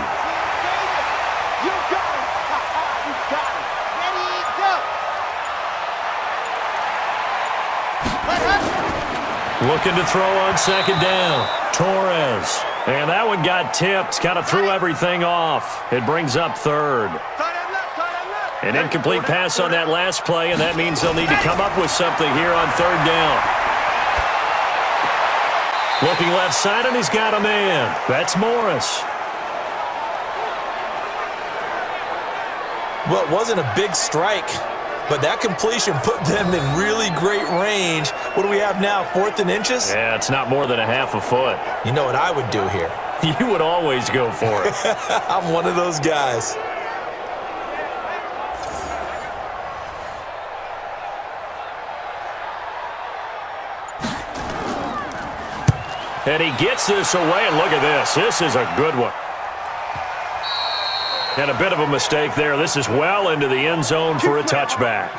Looking to throw on second down. Torres. And that one got tipped. Kind of threw everything off. It brings up third. An incomplete pass on that last play, and that means they'll need to come up with something here on third down. Looking left side, and he's got a man. That's Morris. Well, it wasn't a big strike, but that completion put them in really great range. What do we have now, 4th and inches? Yeah, it's not more than a half a foot. You know what I would do here? You would always go for it. I'm one of those guys. And he gets this away, and look at this. This is a good one. And a bit of a mistake there. This is well into the end zone for a touchback.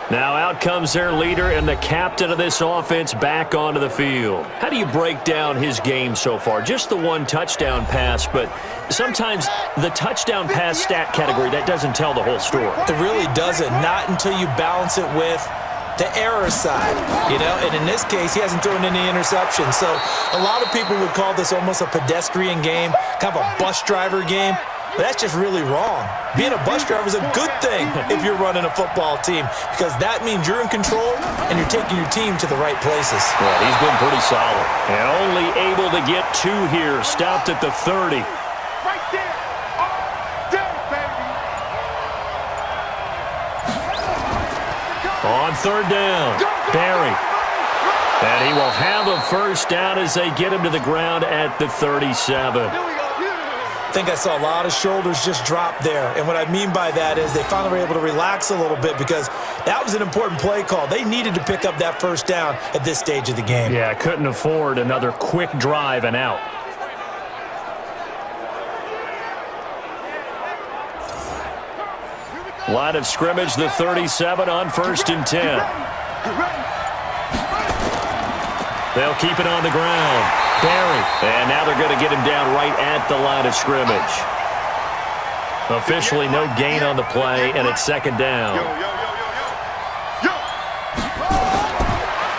Now out comes their leader and the captain of this offense back onto the field. How do you break down his game so far? Just the one touchdown pass, but sometimes the touchdown pass stat category, that doesn't tell the whole story. It really doesn't. Not until you balance it with the error side, you know, and in this case, he hasn't thrown any interceptions. So a lot of people would call this almost a pedestrian game, kind of a bus driver game, but that's just really wrong. Being a bus driver is a good thing if you're running a football team, because that means you're in control and you're taking your team to the right places. Yeah, he's been pretty solid. And only able to get 2 here, stopped at the 30. Right there. On third down, Barry. And he will have a first down as they get him to the ground at the 37. I think I saw a lot of shoulders just drop there. And what I mean by that is they finally were able to relax a little bit, because that was an important play call. They needed to pick up that first down at this stage of the game. Yeah, couldn't afford another quick drive and out. Line of scrimmage, the 37 on 1st and 10. They'll keep it on the ground. Barry. And now they're going to get him down right at the line of scrimmage. Officially no gain on the play, and it's second down.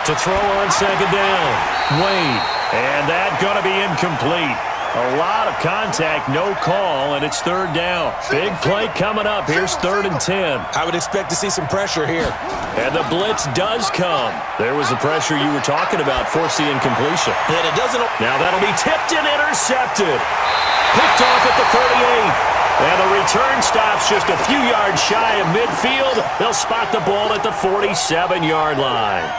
To throw on second down, Wade. And that's going to be incomplete. A lot of contact, no call, and it's third down. Big play coming up. Here's 3rd and 10. I would expect to see some pressure here. And the blitz does come. There was the pressure you were talking about, force the incompletion. And it doesn't. Now that'll be tipped and intercepted. Picked off at the 38. And the return stops just a few yards shy of midfield. They'll spot the ball at the 47-yard line.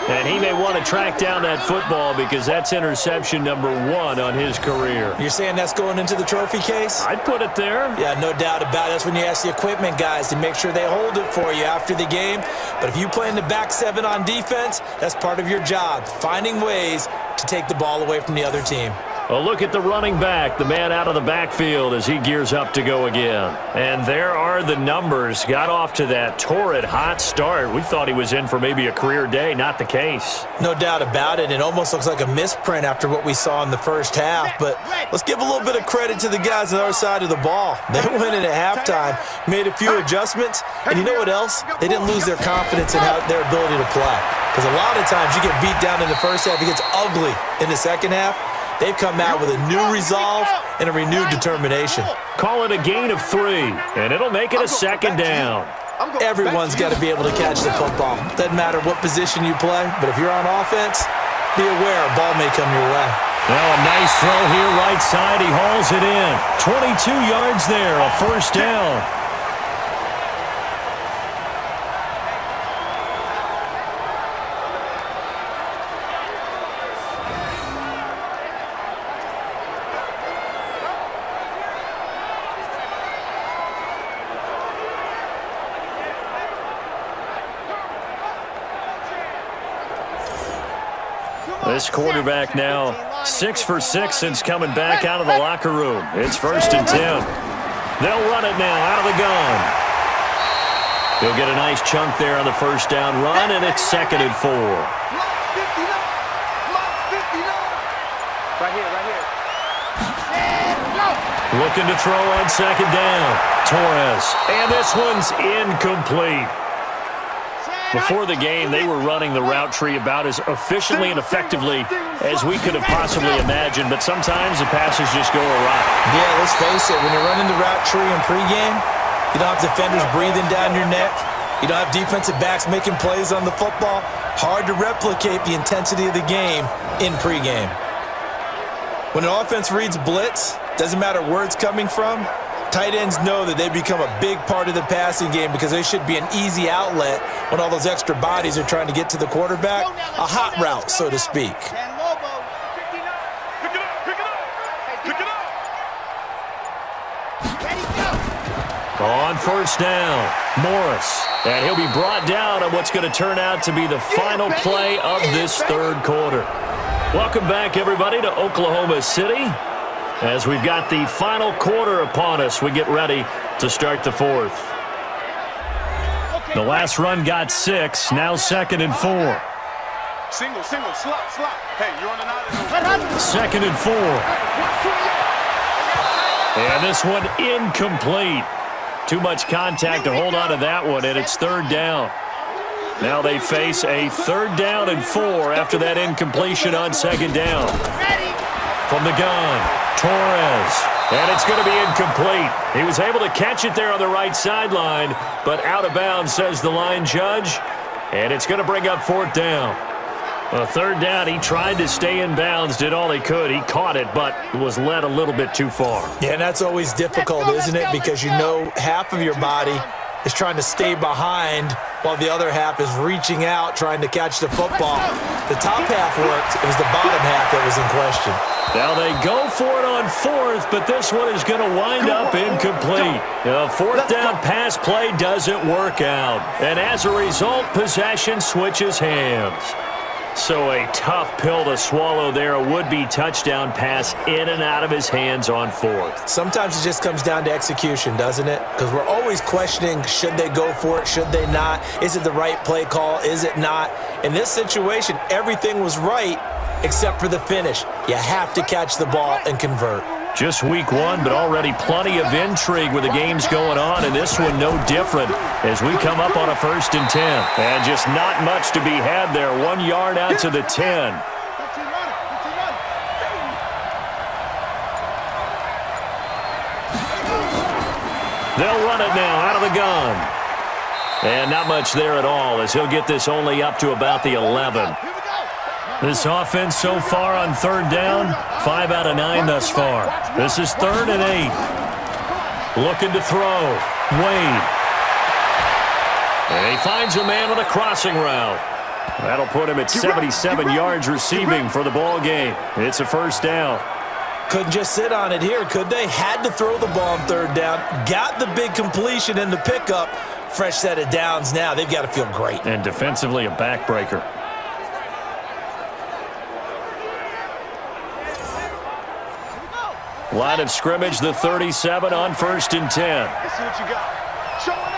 And he may want to track down that football, because that's interception number 1 on his career. You're saying that's going into the trophy case? I'd put it there. Yeah, no doubt about it. That's when you ask the equipment guys to make sure they hold it for you after the game. But if you play in the back 7 on defense, that's part of your job, finding ways to take the ball away from the other team. A look at the running back, the man out of the backfield as he gears up to go again. And there are the numbers. Got off to that torrid hot start. We thought he was in for maybe a career day. Not the case. No doubt about it. It almost looks like a misprint after what we saw in the first half. But let's give a little bit of credit to the guys on the other side of the ball. They went in at halftime, made a few adjustments, and you know what else? They didn't lose their confidence in their ability to play. Because a lot of times you get beat down in the first half, it gets ugly in the second half. They've come out with a new resolve and a renewed determination. Call it a gain of 3, and it'll make it a second down. Everyone's got to be able to catch the football. Doesn't matter what position you play, but if you're on offense, be aware a ball may come your way. Now a nice throw here, right side. He hauls it in. 22 yards there, a first down. This quarterback now 6 for 6 since coming back out of the locker room. It's 1st and 10. They'll run it now out of the gun. He'll get a nice chunk there on the first down run, and it's 2nd and 4. Right here. Looking to throw on second down. Torres. And this one's incomplete. Before the game, they were running the route tree about as efficiently and effectively as we could have possibly imagined, but sometimes the passes just go awry. Yeah, let's face it, when you're running the route tree in pregame, you don't have defenders breathing down your neck. You don't have defensive backs making plays on the football. Hard to replicate the intensity of the game in pregame. When an offense reads blitz, doesn't matter where it's coming from, tight ends know that they become a big part of the passing game because they should be an easy outlet when all those extra bodies are trying to get to the quarterback. A hot route, so to speak. On first down, Morris. And he'll be brought down on what's going to turn out to be the final play of this third quarter. Welcome back, everybody, to Oklahoma City. As we've got the final quarter upon us, we get ready to start the fourth. The last run got 6, now 2nd and 4. Single, slot. Hey, you're on the 9. 2nd and 4. And this one incomplete. Too much contact to hold on to that one, and it's 3rd down. Now they face a 3rd down and 4 after that incompletion on 2nd down. From the gun, Torres, and it's going to be incomplete. He was able to catch it there on the right sideline, but out of bounds, says the line judge, and it's going to bring up 4th down. A 3rd down, he tried to stay in bounds, did all he could. He caught it, but was led a little bit too far. Yeah, and that's always difficult, isn't it? Because you know half of your body is trying to stay behind while the other half is reaching out, trying to catch the football. The top half worked. It was the bottom half that was in question. Now they go for it on 4th, but this one is going to wind up incomplete. The 4th down pass play doesn't work out. And as a result, possession switches hands. So a tough pill to swallow there. A would-be touchdown pass in and out of his hands on 4th. Sometimes it just comes down to execution, doesn't it? Because we're always questioning, should they go for it, should they not? Is it the right play call, is it not? In this situation, everything was right except for the finish. You have to catch the ball and convert. Just week 1, but already plenty of intrigue with the games going on, and this one no different as we come up on a 1st and 10. And just not much to be had there. 1 yard out to the 10. They'll run it now out of the gun. And not much there at all as he'll get this only up to about the 11. This offense so far on 3rd down, 5 out of 9 thus far. This is 3rd and 8. Looking to throw. Wade. And he finds a man on a crossing route. That'll put him at 77 yards receiving for the ball game. It's a 1st down. Couldn't just sit on it here, could they? Had to throw the ball on 3rd down. Got the big completion in the pickup. Fresh set of downs now. They've got to feel great. And defensively a backbreaker. Line of scrimmage, the 37 on 1st and 10. Let's see what you got. Show it.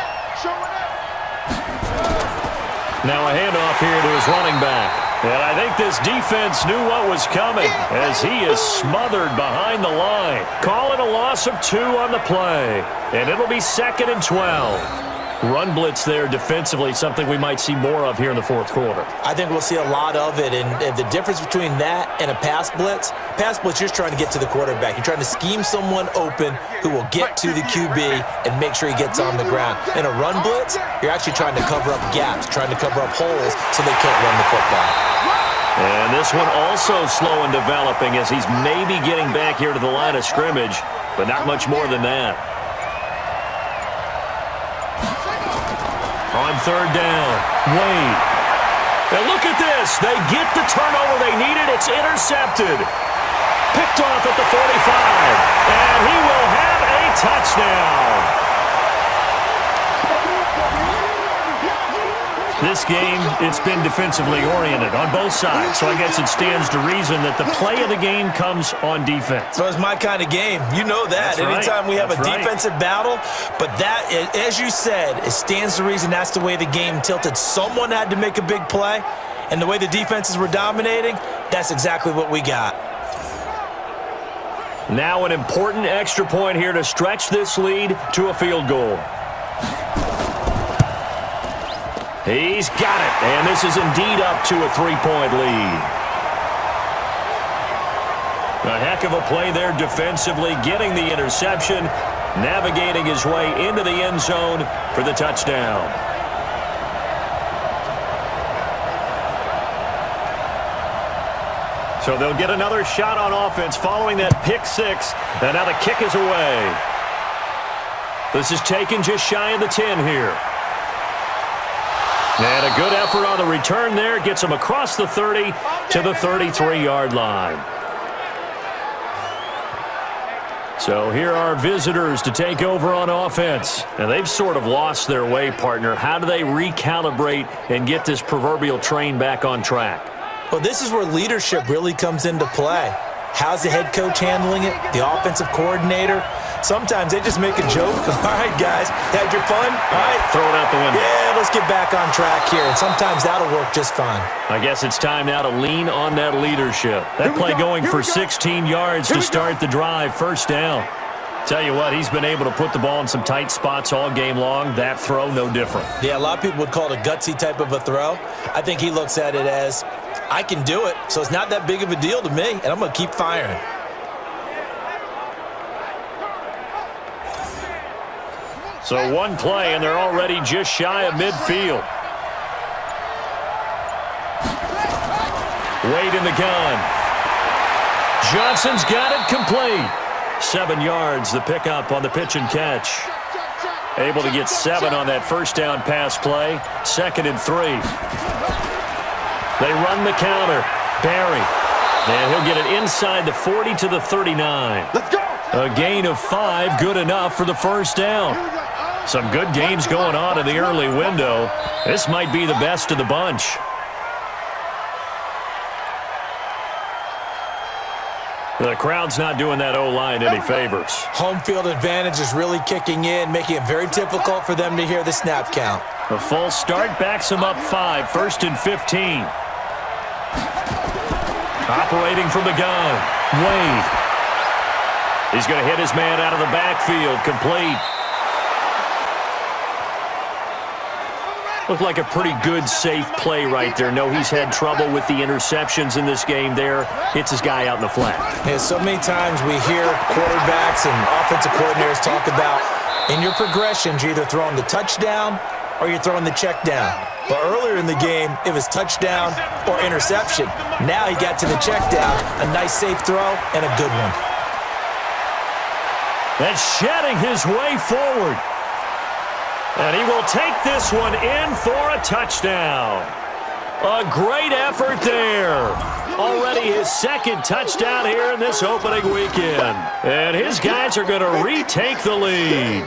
Now a handoff here to his running back. And I think this defense knew what was coming as he is smothered behind the line. Calling a loss of 2 on the play. And it'll be 2nd and 12. Run blitz there defensively, something we might see more of here in the 4th quarter. I think we'll see a lot of it, and the difference between that and a pass blitz, you're trying to get to the quarterback. You're trying to scheme someone open who will get to the QB and make sure he gets on the ground. In a run blitz, you're actually trying to cover up gaps, trying to cover up holes so they can't run the football. And this one also slow in developing as he's maybe getting back here to the line of scrimmage, but not much more than that. On 3rd down, Wade. Now look at this. They get the turnover they needed. It's intercepted. Picked off at the 45. And he will have a touchdown. This game, it's been defensively oriented on both sides, so I guess it stands to reason that the play of the game comes on defense. So it's my kind of game. You know that. That's right. Anytime we have That's a right. defensive battle, but that, as you said, it stands to reason that's the way the game tilted. Someone had to make a big play, and the way the defenses were dominating, that's exactly what we got. Now an important extra point here to stretch this lead to a field goal. He's got it, and this is indeed up to a 3-point lead. A heck of a play there defensively, getting the interception, navigating his way into the end zone for the touchdown. So they'll get another shot on offense following that pick six, and now the kick is away. This is taken just shy of the 10 here. And a good effort on the return there. Gets him across the 30 to the 33-yard line. So here are visitors to take over on offense. And they've sort of lost their way, partner. How do they recalibrate and get this proverbial train back on track? Well, this is where leadership really comes into play. How's the head coach handling it? The offensive coordinator? Sometimes they just make a joke. All right, guys, had your fun? All right. Throw it out the window. Yeah, let's get back on track here. And sometimes that'll work just fine. I guess it's time now to lean on that leadership. That play going for 16 yards to start the drive. First down. Tell you what, he's been able to put the ball in some tight spots all game long. That throw, no different. Yeah, a lot of people would call it a gutsy type of a throw. I think he looks at it as, I can do it, so it's not that big of a deal to me, and I'm going to keep firing. So one play, and they're already just shy of midfield. Wade in the gun. Johnson's got it complete. 7 yards, the pickup on the pitch and catch. Able to get 7 on that first down pass play. 2nd and 3. They run the counter. Barry. And he'll get it inside the 40 to the 39. Let's go. A gain of 5, good enough for the first down. Some good games going on in the early window. This might be the best of the bunch. The crowd's not doing that O-line any favors. Home field advantage is really kicking in, making it very difficult for them to hear the snap count. A full start backs them up 5, 1st and 15. Operating from the gun, Wade. He's going to hit his man out of the backfield, complete. Looked like a pretty good, safe play right there. No, he's had trouble with the interceptions in this game there. Hits his guy out in the flat. Yeah, so many times we hear quarterbacks and offensive coordinators talk about, in your progressions, you're either throwing the touchdown or you're throwing the check down. But earlier in the game, it was touchdown or interception. Now he got to the check down, a nice safe throw, and a good one. That's shedding his way forward. And he will take this one in for a touchdown. A great effort there. Already his 2nd touchdown here in this opening weekend. And his guys are going to retake the lead.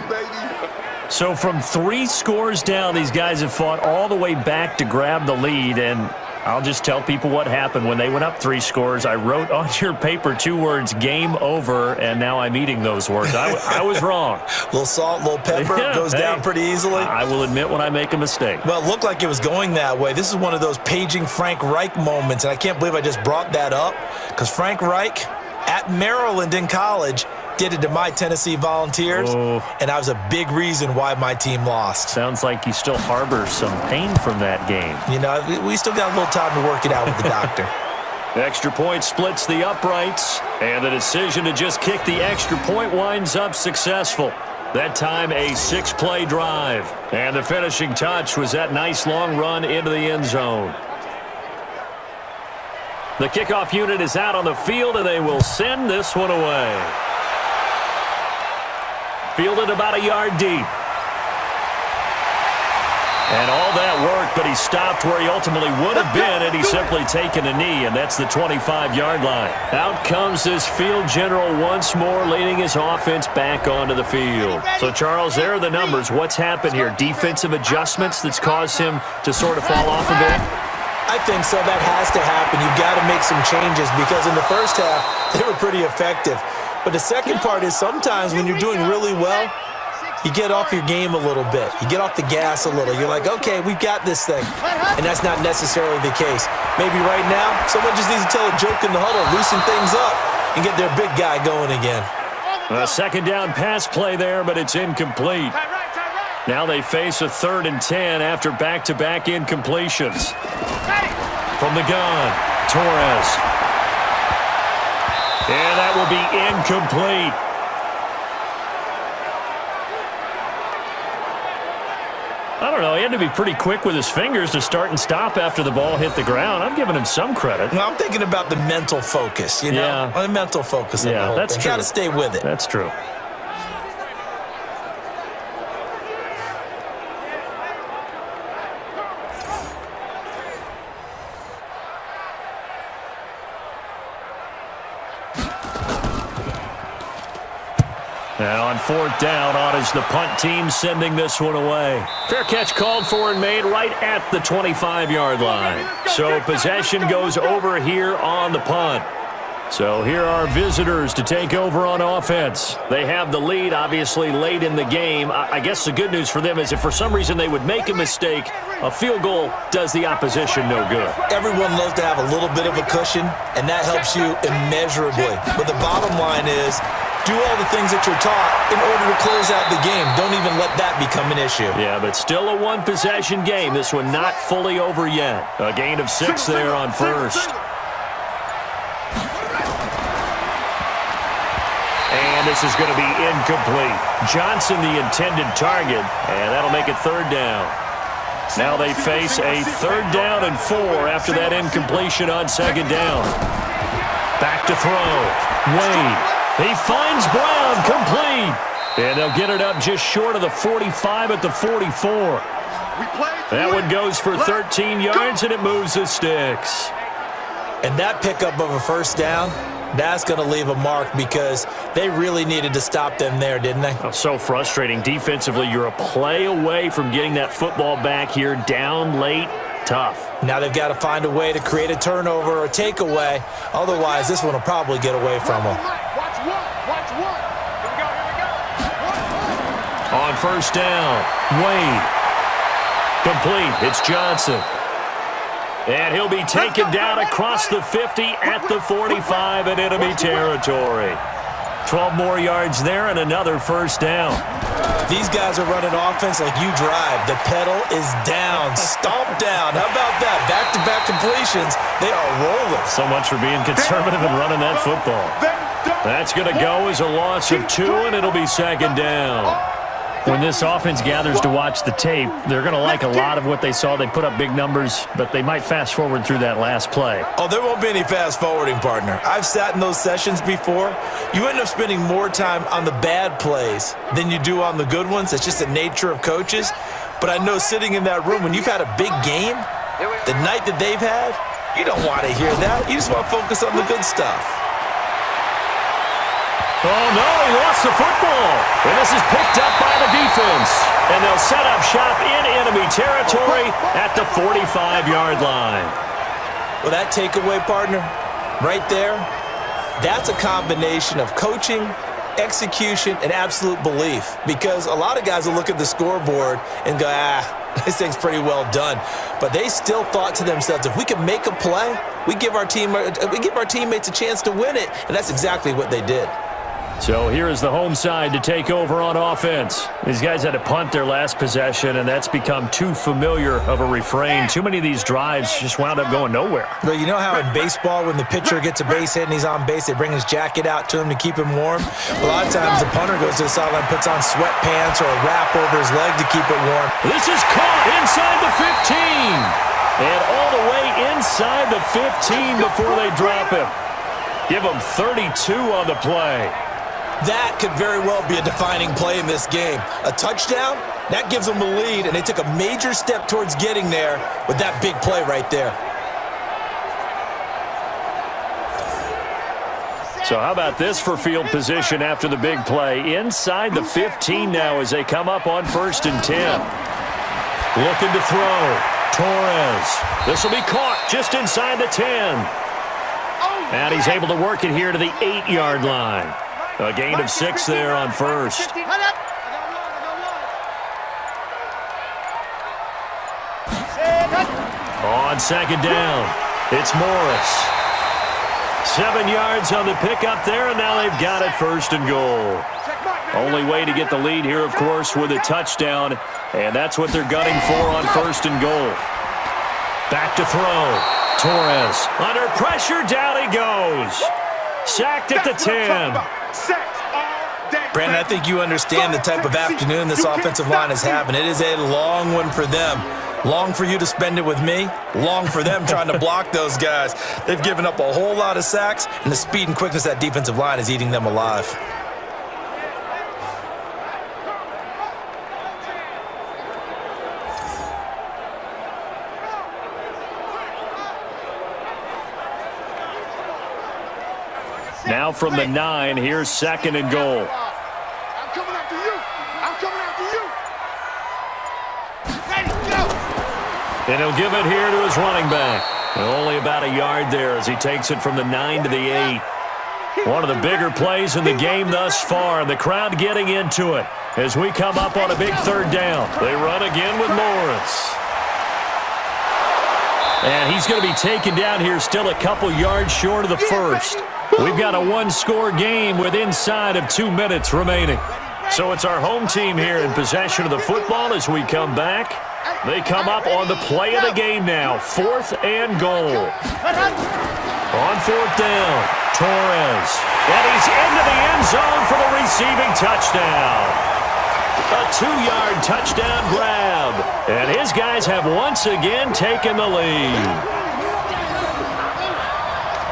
So from 3 scores down, these guys have fought all the way back to grab the lead. And I'll just tell people what happened when they went up 3 scores. I wrote on your paper 2 words, game over, and now I'm eating those words. I was wrong. Little salt, little pepper, goes down pretty easily. I will admit when I make a mistake. Well, it looked like it was going that way. This is one of those paging Frank Reich moments, and I can't believe I just brought that up, because Frank Reich at Maryland in college did it to my Tennessee Volunteers, and that was a big reason why my team lost. Sounds like you still harbor some pain from that game. You know, we still got a little time to work it out with the doctor. Extra point splits the uprights, and the decision to just kick the extra point winds up successful. That time a 6-play drive, and the finishing touch was that nice long run into the end zone. The kickoff unit is out on the field, and they will send this one away. Fielded about a yard deep. And all that work, but he stopped where he ultimately would have been had he simply taken a knee, and that's the 25-yard line. Out comes this field general once more, leading his offense back onto the field. So, Charles, there are the numbers. What's happened here? Defensive adjustments that's caused him to sort of fall off a bit? I think so. That has to happen. You've got to make some changes because in the first half, they were pretty effective. But the second part is sometimes when you're doing really well, you get off your game a little bit. You get off the gas a little. You're like, okay, we've got this thing. And that's not necessarily the case. Maybe right now, someone just needs to tell a joke in the huddle, loosen things up, and get their big guy going again. A 2nd down pass play there, but it's incomplete. Now they face a 3rd and 10 after back-to-back incompletions. From the gun, Torres. And that will be incomplete. I don't know. He had to be pretty quick with his fingers to start and stop after the ball hit the ground. I'm giving him some credit. Well, I'm thinking about the mental focus, you know? Yeah. The mental focus of the whole that's thing. true. Got to stay with it. That's true. And on 4th down, on is the punt team sending this one away. Fair catch called for and made right at the 25-yard line. So possession goes over here on the punt. So here are visitors to take over on offense. They have the lead, obviously, late in the game. I guess the good news for them is if for some reason they would make a mistake, a field goal does the opposition no good. Everyone loves to have a little bit of a cushion, and that helps you immeasurably. But the bottom line is, do all the things that you're taught in order to close out the game. Don't even let that become an issue. Yeah, but still a one-possession game. This one not fully over yet. A gain of 6 there on 1st. And this is going to be incomplete. Johnson the intended target, and that'll make it 3rd down. Now they face a 3rd down and 4 after that incompletion on 2nd down. Back to throw. Wade. He finds Brown, complete. And they'll get it up just short of the 45 at the 44. That one goes for 13 yards, and it moves the sticks. And that pickup of a 1st down, that's going to leave a mark because they really needed to stop them there, didn't they? Oh, so frustrating. Defensively, you're a play away from getting that football back here down late. Tough. Now they've got to find a way to create a turnover or a takeaway. Otherwise, this one will probably get away from them. Watch one. Here we go. On 1st down, Wade. Complete. It's Johnson. And he'll be taken down across the 50 at the 45 in enemy territory. 12 more yards there and another 1st down. These guys are running offense like you drive. The pedal is down, stomp down. How about that? Back-to-back completions. They are rolling. So much for being conservative and running that football. That's going to go as a loss of 2, and it'll be 2nd down. When this offense gathers to watch the tape, they're going to like a lot of what they saw. They put up big numbers, but they might fast forward through that last play. Oh, there won't be any fast forwarding, partner. I've sat in those sessions before. You end up spending more time on the bad plays than you do on the good ones. It's just the nature of coaches. But I know sitting in that room, when you've had a big game, the night that they've had, you don't want to hear that. You just want to focus on the good stuff. Oh, no, he lost the football. And this is picked up by the defense. And they'll set up shop in enemy territory at the 45-yard line. Well, that takeaway, partner, right there, that's a combination of coaching, execution, and absolute belief. Because a lot of guys will look at the scoreboard and go, this thing's pretty well done. But they still thought to themselves, if we can make a play, we give our teammates a chance to win it. And that's exactly what they did. So here is the home side to take over on offense. These guys had to punt their last possession, and that's become too familiar of a refrain. Too many of these drives just wound up going nowhere. Well, you know how in baseball, when the pitcher gets a base hit and he's on base, they bring his jacket out to him to keep him warm? A lot of times the punter goes to the sideline, puts on sweatpants or a wrap over his leg to keep it warm. This is caught inside the 15. And all the way inside the 15 before they drop him. Give him 32 on the play. That could very well be a defining play in this game. A touchdown, that gives them a lead, and they took a major step towards getting there with that big play right there. So how about this for field position after the big play? Inside the 15 now as they come up on 1st and 10. Looking to throw. Torres. This will be caught just inside the 10. And he's able to work it here to the 8-yard line. A gain of 6 there on 1st. On 2nd down, it's Morris. 7 yards on the pickup there, and now they've got it 1st and goal. Only way to get the lead here, of course, with a touchdown. And that's what they're gunning for on 1st and goal. Back to throw. Torres under pressure. Down he goes. Sacked at the 10. Brandon, I think you understand the type of afternoon this offensive line is having. It is a long one for them. Long for you to spend it with me. Long for them trying to block those guys. They've given up a whole lot of sacks, and the speed and quickness of that defensive line is eating them alive. Now from the 9, here's 2nd and goal. I'm coming after you. I'm coming after you. Ready, go. And he'll give it here to his running back. And only about a yard there as he takes it from the 9 to the 8. One of the bigger plays in the game thus far. And the crowd getting into it as we come up on a big 3rd down. They run again with Morris. And he's going to be taken down here still a couple yards short of the 1st. We've got a 1-score game with inside of 2 minutes remaining. So it's our home team here in possession of the football as we come back. They come up on the play of the game now, 4th and goal. On 4th down, Torres. And he's into the end zone for the receiving touchdown. A 2-yard touchdown grab. And his guys have once again taken the lead.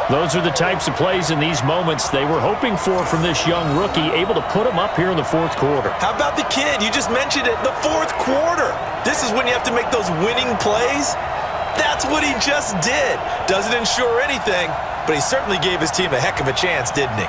Those are the types of plays in these moments they were hoping for from this young rookie, able to put him up here in the 4th quarter. How about the kid? You just mentioned it, the 4th quarter. This is when you have to make those winning plays. That's what he just did. Doesn't ensure anything, but he certainly gave his team a heck of a chance, didn't he?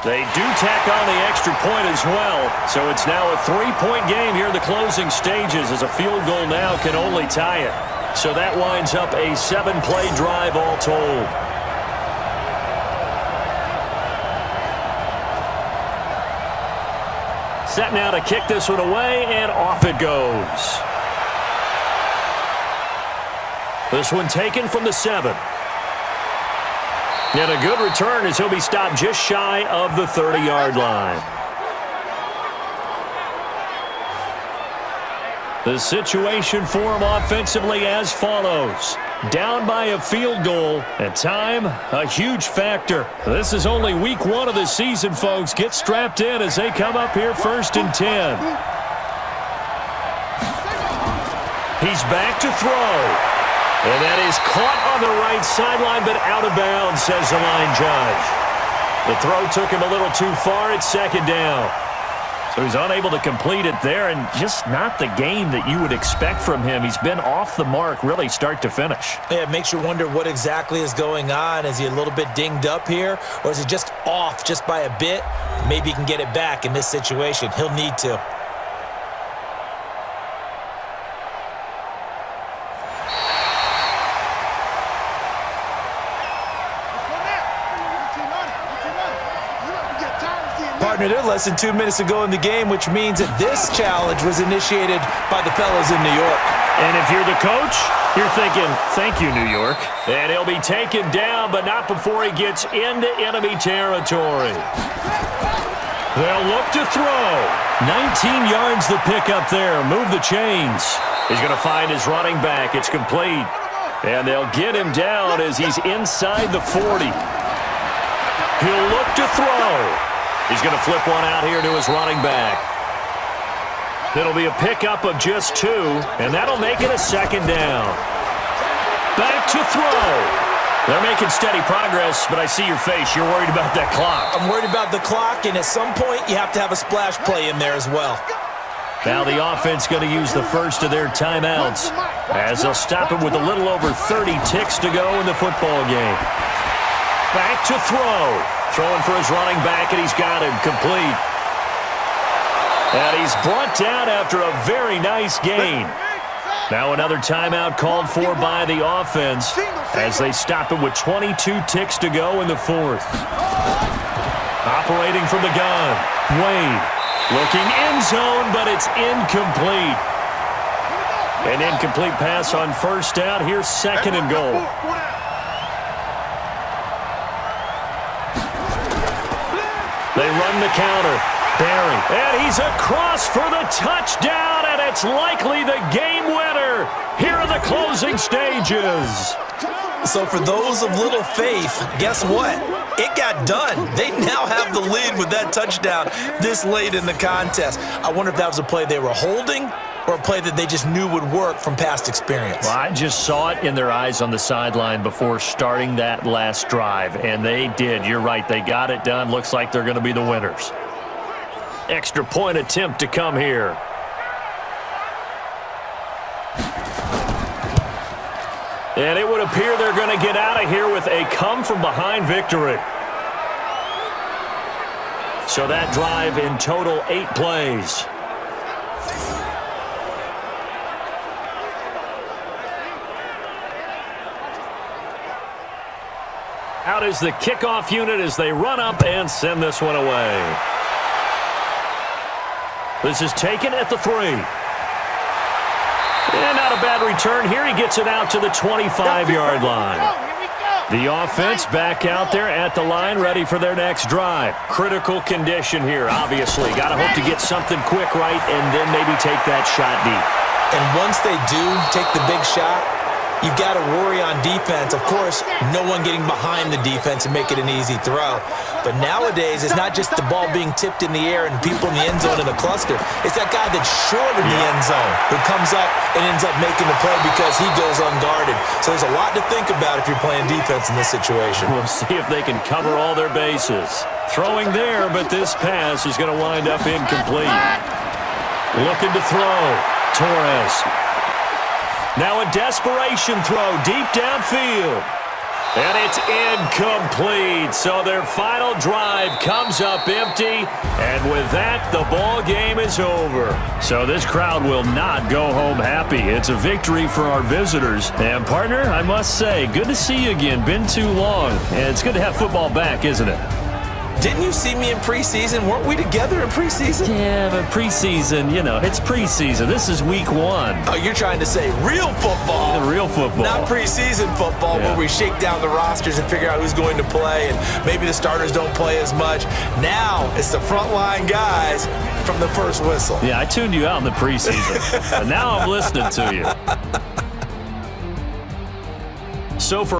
They do tack on the extra point as well, so it's now a 3-point game here in the closing stages as a field goal now can only tie it. So that winds up a 7-play drive all told. Set now to kick this one away, and off it goes. This one taken from the 7. And a good return as he'll be stopped just shy of the 30-yard line. The situation for him offensively as follows. Down by a field goal, and time, a huge factor. This is only week 1 of the season, folks. Get strapped in as they come up here 1st and 10. He's back to throw. And that is caught on the right sideline, but out of bounds, says the line judge. The throw took him a little too far. It's 2nd down. So he's unable to complete it there, and just not the game that you would expect from him. He's been off the mark, really, start to finish. Yeah, it makes you wonder what exactly is going on. Is he a little bit dinged up here, or is he just off just by a bit? Maybe he can get it back in this situation. He'll need to. Partner, they're less than 2 minutes to go in the game, which means that this challenge was initiated by the fellows in New York. And if you're the coach, you're thinking, thank you, New York. And he'll be taken down, but not before he gets into enemy territory. They'll look to throw. 19 yards the pick up there. Move the chains. He's going to find his running back. It's complete. And they'll get him down as he's inside the 40. He'll look to throw. He's going to flip one out here to his running back. It'll be a pickup of just 2, and that'll make it a 2nd down. Back to throw. They're making steady progress, but I see your face. You're worried about that clock. I'm worried about the clock, and at some point you have to have a splash play in there as well. Now the offense going to use the first of their timeouts as they'll stop it with a little over 30 ticks to go in the football game. Back to throw. Throwing for his running back, and he's got him complete. And he's brought down after a very nice gain. Now another timeout called for by the offense as they stop it with 22 ticks to go in the 4th. Operating from the gun, Wade. Looking end zone, but it's incomplete. An incomplete pass on 1st down. Here's 2nd and goal. They run the counter. Barry, and he's across for the touchdown, and it's likely the game winner here in the closing stages. So for those of little faith, guess what? It got done. They now have the lead with that touchdown this late in the contest. I wonder if that was a play they were holding or a play that they just knew would work from past experience. Well, I just saw it in their eyes on the sideline before starting that last drive, and they did. You're right. They got it done. Looks like they're going to be the winners. Extra point attempt to come here. And it would appear they're going to get out of here with a come-from-behind victory. So that drive in total 8 plays. Out is the kickoff unit as they run up and send this one away. This is taken at the 3. And not a bad return here. He gets it out to the 25-yard line. The offense back out there at the line, ready for their next drive. Critical condition here, obviously. Got to hope to get something quick right and then maybe take that shot deep. And once they do take the big shot, you've got to worry on defense. Of course, no one getting behind the defense and make it an easy throw. But nowadays, it's not just the ball being tipped in the air and people in the end zone in a cluster. It's that guy that's short of the end zone who comes up and ends up making the play because he goes unguarded. So there's a lot to think about if you're playing defense in this situation. We'll see if they can cover all their bases. Throwing there, but this pass is going to wind up incomplete. Looking to throw. Torres. Now a desperation throw deep downfield. And it's incomplete. So their final drive comes up empty. And with that, the ball game is over. So this crowd will not go home happy. It's a victory for our visitors. And partner, I must say, good to see you again. Been too long. And it's good to have football back, isn't it? Didn't you see me in preseason? Weren't we together in preseason? Yeah, but preseason, you know, it's preseason. This is week 1. Oh, you're trying to say real football. The real football. Not preseason football where we shake down the rosters and figure out who's going to play and maybe the starters don't play as much. Now it's the frontline guys from the first whistle. Yeah, I tuned you out in the preseason. But now I'm listening to you. So for